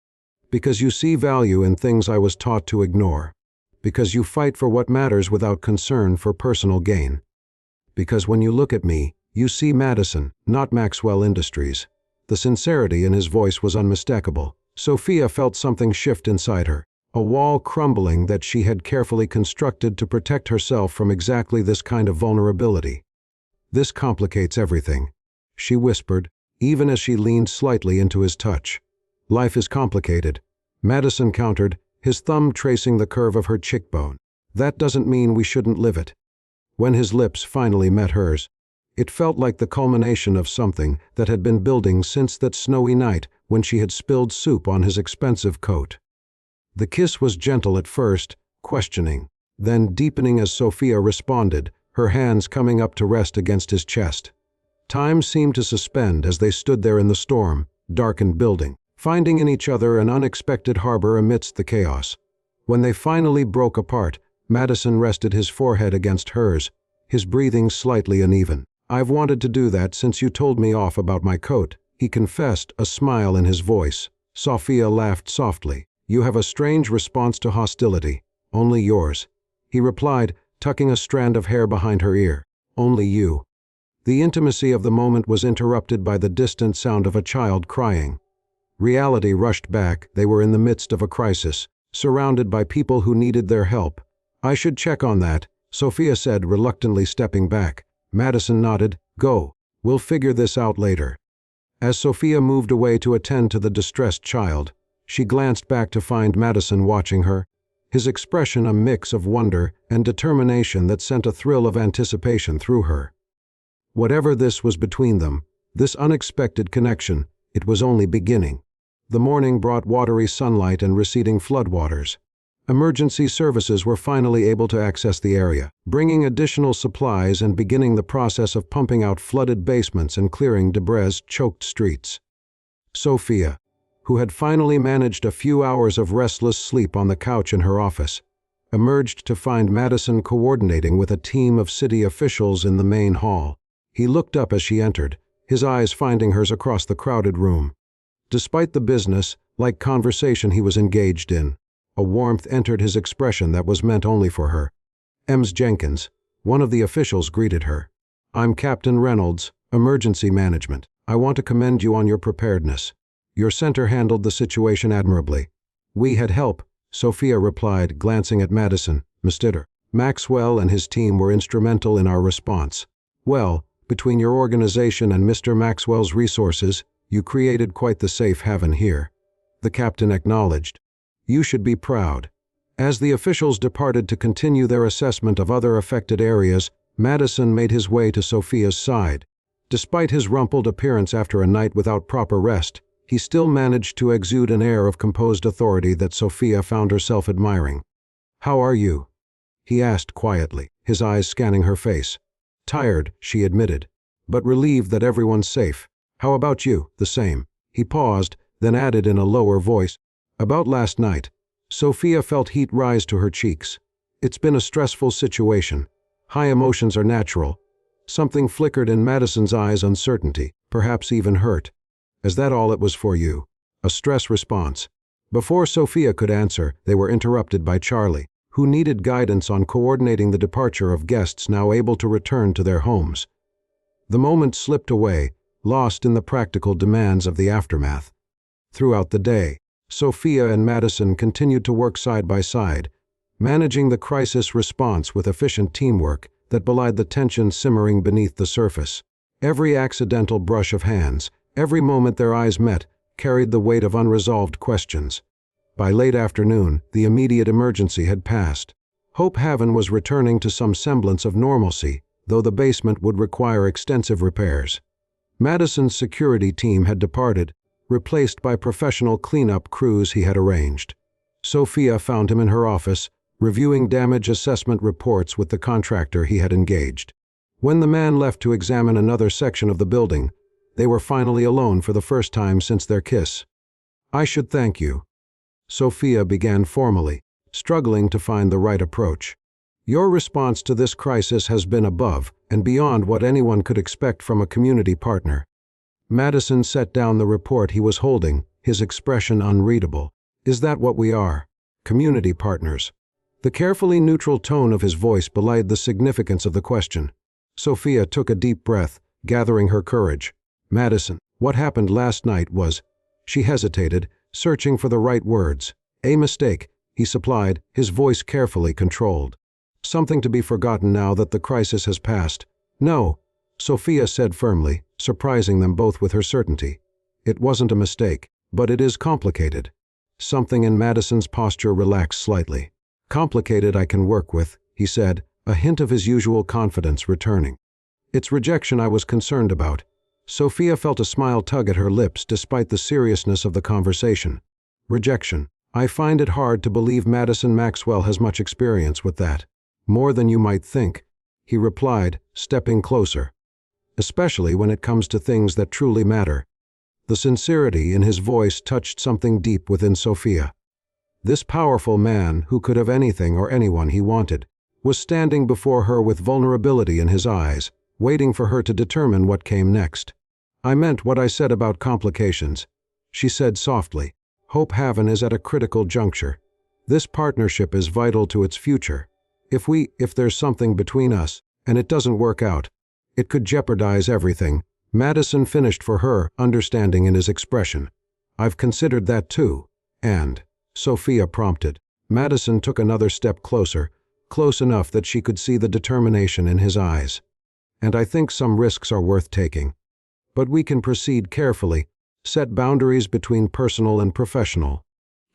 "Because you see value in things I was taught to ignore. Because you fight for what matters without concern for personal gain. Because when you look at me, you see Madison, not Maxwell Industries." The sincerity in his voice was unmistakable. Sophia felt something shift inside her, a wall crumbling that she had carefully constructed to protect herself from exactly this kind of vulnerability. "This complicates everything," she whispered, even as she leaned slightly into his touch. "Life is complicated," Madison countered, his thumb tracing the curve of her cheekbone. "That doesn't mean we shouldn't live it." When his lips finally met hers, it felt like the culmination of something that had been building since that snowy night when she had spilled soup on his expensive coat. The kiss was gentle at first, questioning, then deepening as Sophia responded, her hands coming up to rest against his chest. Time seemed to suspend as they stood there in the storm, darkened building, finding in each other an unexpected harbor amidst the chaos. When they finally broke apart, Madison rested his forehead against hers, his breathing slightly uneven. "I've wanted to do that since you told me off about my coat," he confessed, a smile in his voice. Sophia laughed softly. "You have a strange response to hostility. Only yours," he replied, tucking a strand of hair behind her ear. "Only you." The intimacy of the moment was interrupted by the distant sound of a child crying. Reality rushed back. They were in the midst of a crisis, surrounded by people who needed their help. "I should check on that," Sophia said, reluctantly stepping back. Madison nodded. "Go. We'll figure this out later." As Sophia moved away to attend to the distressed child, she glanced back to find Madison watching her, his expression a mix of wonder and determination that sent a thrill of anticipation through her. Whatever this was between them, this unexpected connection, it was only beginning. The morning brought watery sunlight and receding floodwaters. Emergency services were finally able to access the area, bringing additional supplies and beginning the process of pumping out flooded basements and clearing debris-choked streets. Sophia, who had finally managed a few hours of restless sleep on the couch in her office, emerged to find Madison coordinating with a team of city officials in the main hall. He looked up as she entered, his eyes finding hers across the crowded room. Despite the business-like conversation he was engaged in, a warmth entered his expression that was meant only for her. "Ms. Jenkins," one of the officials greeted her. "I'm Captain Reynolds, Emergency Management. I want to commend you on your preparedness. Your center handled the situation admirably." "We had help," Sophia replied, glancing at Madison. "Mr. Maxwell and his team were instrumental in our response. Well, between your organization and Mr. Maxwell's resources, you created quite the safe haven here." The captain acknowledged. "You should be proud." As the officials departed to continue their assessment of other affected areas, Madison made his way to Sophia's side. Despite his rumpled appearance after a night without proper rest, he still managed to exude an air of composed authority that Sophia found herself admiring. "How are you?" he asked quietly, his eyes scanning her face. "Tired," she admitted, "but relieved that everyone's safe. How about you?" "The same." He paused, then added in a lower voice, "About last night." Sophia felt heat rise to her cheeks. "It's been a stressful situation. High emotions are natural." Something flickered in Madison's eyes, uncertainty, perhaps even hurt. "Is that all it was for you? A stress response?" Before Sophia could answer, they were interrupted by Charlie, who needed guidance on coordinating the departure of guests now able to return to their homes. The moment slipped away, lost in the practical demands of the aftermath. Throughout the day, Sophia and Madison continued to work side by side, managing the crisis response with efficient teamwork that belied the tension simmering beneath the surface. Every accidental brush of hands, every moment their eyes met, carried the weight of unresolved questions. By late afternoon, the immediate emergency had passed. Hope Haven was returning to some semblance of normalcy, though the basement would require extensive repairs. Madison's security team had departed, replaced by professional cleanup crews he had arranged. Sophia found him in her office, reviewing damage assessment reports with the contractor he had engaged. When the man left to examine another section of the building, they were finally alone for the first time since their kiss. "I should thank you," Sophia began formally, struggling to find the right approach. "Your response to this crisis has been above and beyond what anyone could expect from a community partner." Madison set down the report he was holding, his expression unreadable. "Is that what we are? Community partners?" The carefully neutral tone of his voice belied the significance of the question. Sophia took a deep breath, gathering her courage. "Madison, what happened last night was—" She hesitated, searching for the right words. "A mistake," he supplied, his voice carefully controlled. "Something to be forgotten now that the crisis has passed." "No," Sophia said firmly, surprising them both with her certainty. "It wasn't a mistake, but it is complicated." Something in Madison's posture relaxed slightly. "Complicated I can work with," he said, a hint of his usual confidence returning. "It's rejection I was concerned about." Sophia felt a smile tug at her lips despite the seriousness of the conversation. "Rejection. I find it hard to believe Madison Maxwell has much experience with that." "More than you might think," he replied, stepping closer. "Especially when it comes to things that truly matter." The sincerity in his voice touched something deep within Sophia. This powerful man, who could have anything or anyone he wanted, was standing before her with vulnerability in his eyes, waiting for her to determine what came next. "I meant what I said about complications," she said softly. "Hope Haven is at a critical juncture. This partnership is vital to its future. If there's something between us, and it doesn't work out, it could jeopardize everything." Madison finished for her, understanding in his expression. "I've considered that too, and—" Sophia prompted. Madison took another step closer, close enough that she could see the determination in his eyes. "And I think some risks are worth taking. But we can proceed carefully, set boundaries between personal and professional.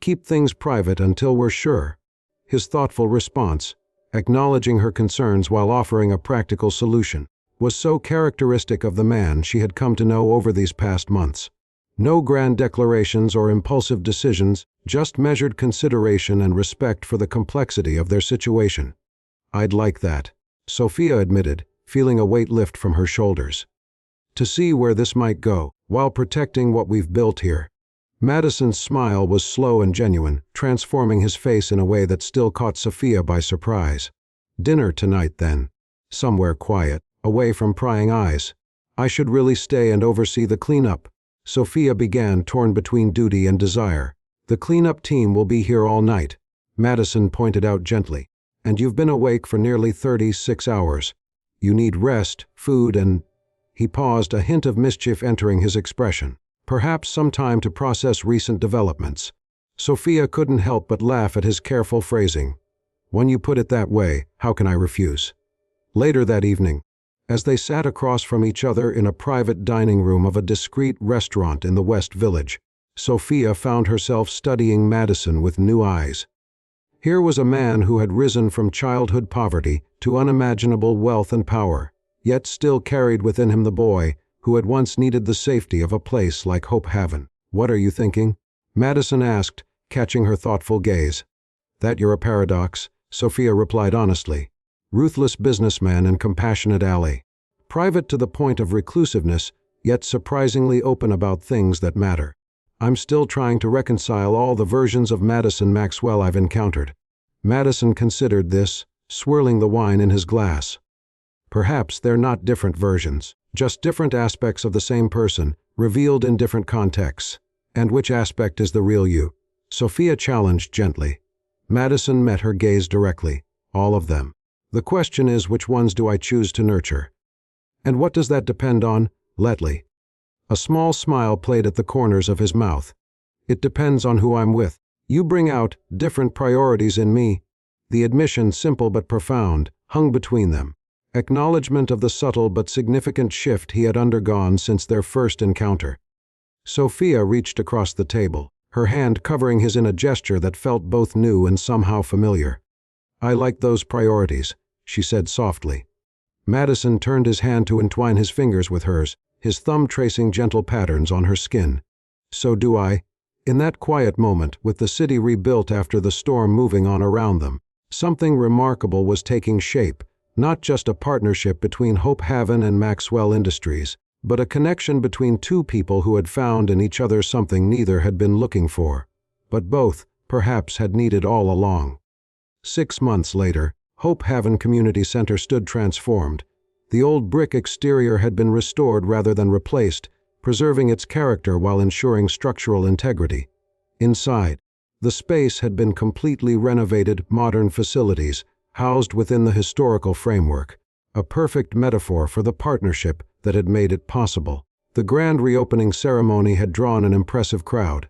Keep things private until we're sure." His thoughtful response, acknowledging her concerns while offering a practical solution, was so characteristic of the man she had come to know over these past months. No grand declarations or impulsive decisions, just measured consideration and respect for the complexity of their situation. "I'd like that," Sophia admitted, feeling a weight lift from her shoulders. "To see where this might go, while protecting what we've built here." Madison's smile was slow and genuine, transforming his face in a way that still caught Sophia by surprise. "Dinner tonight, then. Somewhere quiet, away from prying eyes. I should really stay and oversee the cleanup." Sophia began, torn between duty and desire. "The cleanup team will be here all night," Madison pointed out gently. "And you've been awake for nearly 36 hours. You need rest, food, and—" He paused, a hint of mischief entering his expression. "Perhaps some time to process recent developments." Sophia couldn't help but laugh at his careful phrasing. "When you put it that way, how can I refuse?" Later that evening, as they sat across from each other in a private dining room of a discreet restaurant in the West Village, Sophia found herself studying Madison with new eyes. Here was a man who had risen from childhood poverty to unimaginable wealth and power, yet still carried within him the boy who had once needed the safety of a place like Hope Haven. "What are you thinking?" Madison asked, catching her thoughtful gaze. "That you're a paradox," Sophia replied honestly. "Ruthless businessman and compassionate ally. Private to the point of reclusiveness, yet surprisingly open about things that matter. I'm still trying to reconcile all the versions of Madison Maxwell I've encountered." Madison considered this, swirling the wine in his glass. "Perhaps they're not different versions, just different aspects of the same person, revealed in different contexts. And which aspect is the real you?" Sophia challenged gently. Madison met her gaze directly. "All of them. The question is, which ones do I choose to nurture?" "And what does that depend on?" Letly. A small smile played at the corners of his mouth. "It depends on who I'm with. You bring out different priorities in me." The admission, simple but profound, hung between them. Acknowledgement of the subtle but significant shift he had undergone since their first encounter. Sophia reached across the table, her hand covering his in a gesture that felt both new and somehow familiar. "I like those priorities," she said softly. Madison turned his hand to entwine his fingers with hers, his thumb tracing gentle patterns on her skin. "So do I." In that quiet moment, with the city rebuilt after the storm moving on around them, Something remarkable was taking shape, not just a partnership between Hope Haven and Maxwell Industries, but a connection between two people who had found in each other something neither had been looking for, but both, perhaps, had needed all along. 6 months later, Hope Haven Community Center stood transformed. The old brick exterior had been restored rather than replaced, preserving its character while ensuring structural integrity. Inside, the space had been completely renovated, modern facilities, housed within the historical framework, a perfect metaphor for the partnership that had made it possible. The grand reopening ceremony had drawn an impressive crowd.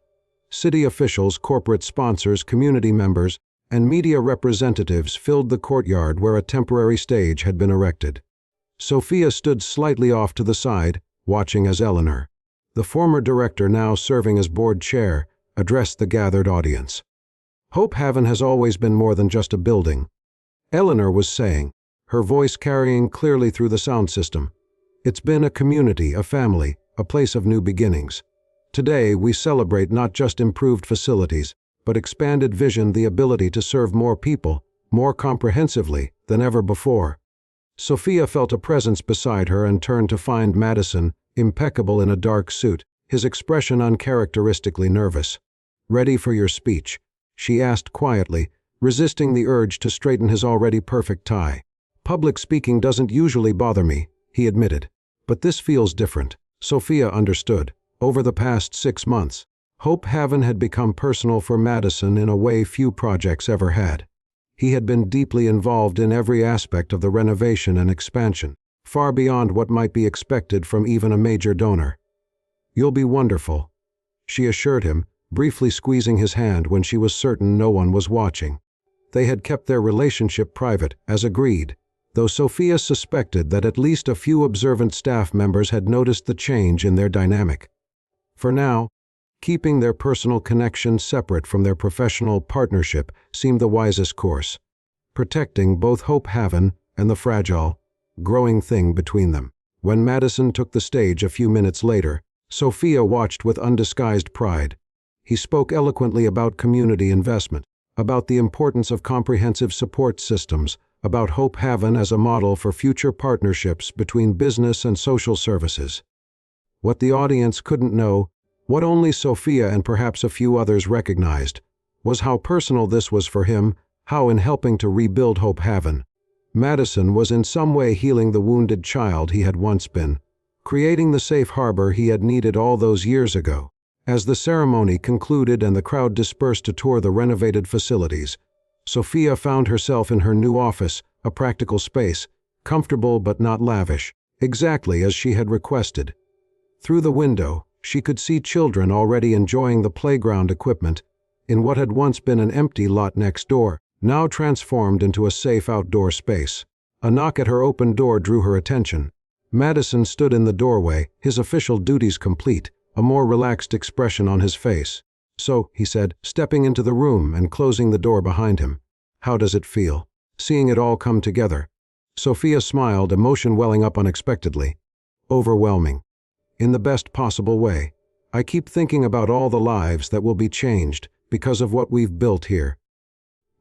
City officials, corporate sponsors, community members, and media representatives filled the courtyard where a temporary stage had been erected. Sophia stood slightly off to the side, watching as Eleanor, the former director now serving as board chair, addressed the gathered audience. Hope Haven has always been more than just a building, Eleanor was saying, her voice carrying clearly through the sound system. It's been a community, a family, a place of new beginnings. Today, we celebrate not just improved facilities, but expanded vision, the ability to serve more people, more comprehensively than ever before. Sophia felt a presence beside her and turned to find Madison, impeccable in a dark suit, his expression uncharacteristically nervous. "Ready for your speech?" she asked quietly, resisting the urge to straighten his already perfect tie. "Public speaking doesn't usually bother me," he admitted. "But this feels different." Sophia understood. Over the past 6 months, Hope Haven had become personal for Madison in a way few projects ever had. He had been deeply involved in every aspect of the renovation and expansion, far beyond what might be expected from even a major donor. "You'll be wonderful," she assured him, briefly squeezing his hand when she was certain no one was watching. They had kept their relationship private, as agreed, though Sophia suspected that at least a few observant staff members had noticed the change in their dynamic. For now, keeping their personal connection separate from their professional partnership seemed the wisest course, protecting both Hope Haven and the fragile, growing thing between them. When Madison took the stage a few minutes later, Sophia watched with undisguised pride. He spoke eloquently about community investment, about the importance of comprehensive support systems, about Hope Haven as a model for future partnerships between business and social services. What the audience couldn't know, what only Sophia and perhaps a few others recognized, was how personal this was for him, how in helping to rebuild Hope Haven, Madison was in some way healing the wounded child he had once been, creating the safe harbor he had needed all those years ago. As the ceremony concluded and the crowd dispersed to tour the renovated facilities, Sophia found herself in her new office, a practical space, comfortable but not lavish, exactly as she had requested. Through the window, she could see children already enjoying the playground equipment in what had once been an empty lot next door, now transformed into a safe outdoor space. A knock at her open door drew her attention. Madison stood in the doorway, his official duties complete, a more relaxed expression on his face. "So," he said, stepping into the room and closing the door behind him, "how does it feel, seeing it all come together?" Sophia smiled, emotion welling up unexpectedly. "Overwhelming. In the best possible way. I keep thinking about all the lives that will be changed because of what we've built here."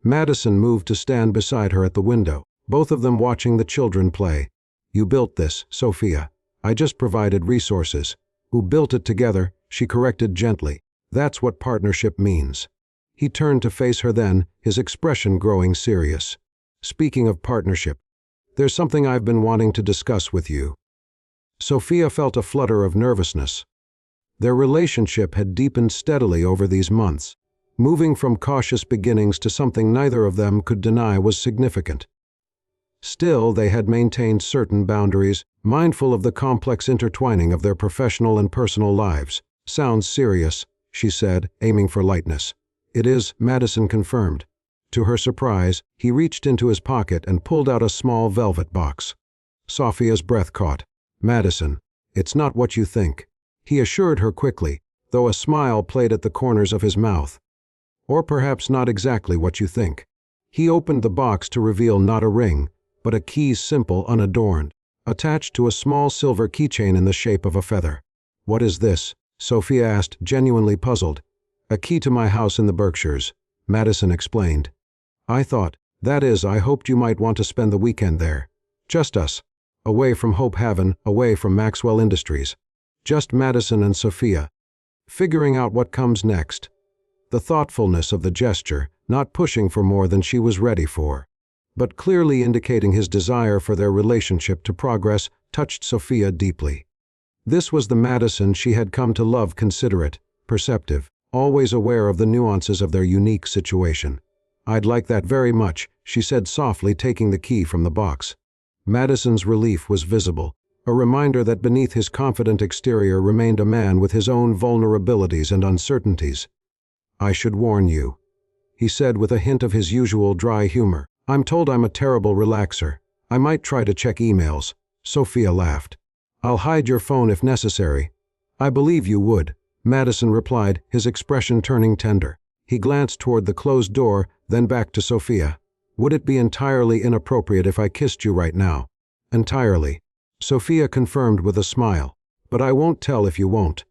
Madison moved to stand beside her at the window, both of them watching the children play. "You built this, Sophia. I just provided resources." "Who built it together," she corrected gently. "That's what partnership means." He turned to face her then, his expression growing serious. "Speaking of partnership, there's something I've been wanting to discuss with you." Sophia felt a flutter of nervousness. Their relationship had deepened steadily over these months, moving from cautious beginnings to something neither of them could deny was significant. Still, they had maintained certain boundaries, mindful of the complex intertwining of their professional and personal lives. "Sounds serious," she said, aiming for lightness. "It is," Madison confirmed. To her surprise, he reached into his pocket and pulled out a small velvet box. Sophia's breath caught. "Madison, it's not what you think," he assured her quickly, though a smile played at the corners of his mouth. "Or perhaps not exactly what you think." He opened the box to reveal not a ring, but a key simple, unadorned, attached to a small silver keychain in the shape of a feather. "What is this?" Sophia asked, genuinely puzzled. "A key to my house in the Berkshires," Madison explained. "I thought, That is, I hoped you might want to spend the weekend there. Just us. Away from Hope Haven, away from Maxwell Industries. Just Madison and Sophia. Figuring out what comes next. The thoughtfulness of the gesture, not pushing for more than she was ready for, but clearly indicating his desire for their relationship to progress, touched Sophia deeply. This was the Madison she had come to love, considerate, perceptive, always aware of the nuances of their unique situation. I'd like that very much, she said softly, taking the key from the box. Madison's relief was visible, a reminder that beneath his confident exterior remained a man with his own vulnerabilities and uncertainties. I should warn you, he said with a hint of his usual dry humor. I'm told I'm a terrible relaxer. I might try to check emails. Sophia laughed. I'll hide your phone if necessary. I believe you would, Madison replied, his expression turning tender. He glanced toward the closed door, then back to Sophia. Would it be entirely inappropriate if I kissed you right now? Entirely, Sophia confirmed with a smile. But I won't tell if you won't.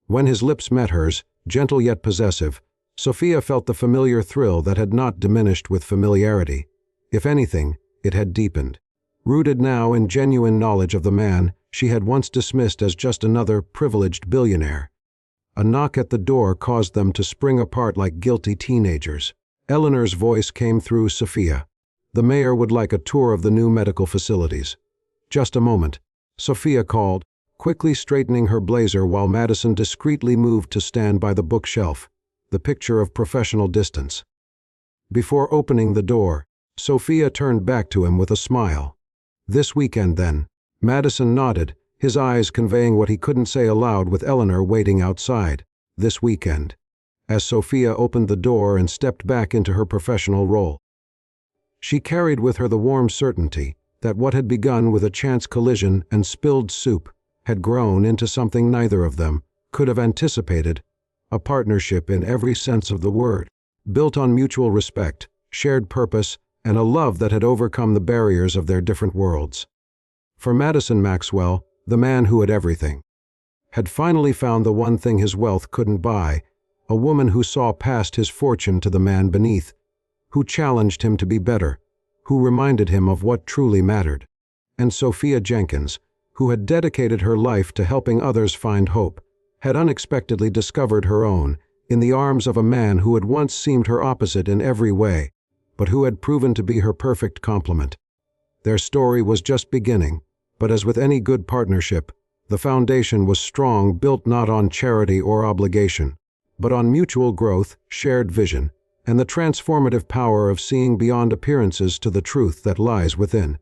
When his lips met hers, gentle yet possessive, Sophia felt the familiar thrill that had not diminished with familiarity. If anything, it had deepened. Rooted now in genuine knowledge of the man she had once dismissed as just another privileged billionaire. A knock at the door caused them to spring apart like guilty teenagers. Eleanor's voice came through Sophia. The mayor would like a tour of the new medical facilities. Just a moment, Sophia called, quickly straightening her blazer while Madison discreetly moved to stand by the bookshelf, the picture of professional distance. Before opening the door, Sophia turned back to him with a smile. This weekend, then. Madison nodded, his eyes conveying what he couldn't say aloud with Eleanor waiting outside. This weekend. As Sophia opened the door and stepped back into her professional role, she carried with her the warm certainty that what had begun with a chance collision and spilled soup had grown into something neither of them could have anticipated, a partnership in every sense of the word, built on mutual respect, shared purpose, and a love that had overcome the barriers of their different worlds. For Madison Maxwell, the man who had everything, had finally found the one thing his wealth couldn't buy, a woman who saw past his fortune to the man beneath, who challenged him to be better, who reminded him of what truly mattered. And Sophia Jenkins, who had dedicated her life to helping others find hope, had unexpectedly discovered her own in the arms of a man who had once seemed her opposite in every way, but who had proven to be her perfect complement. Their story was just beginning, but as with any good partnership, the foundation was strong, built not on charity or obligation, but on mutual growth, shared vision, and the transformative power of seeing beyond appearances to the truth that lies within.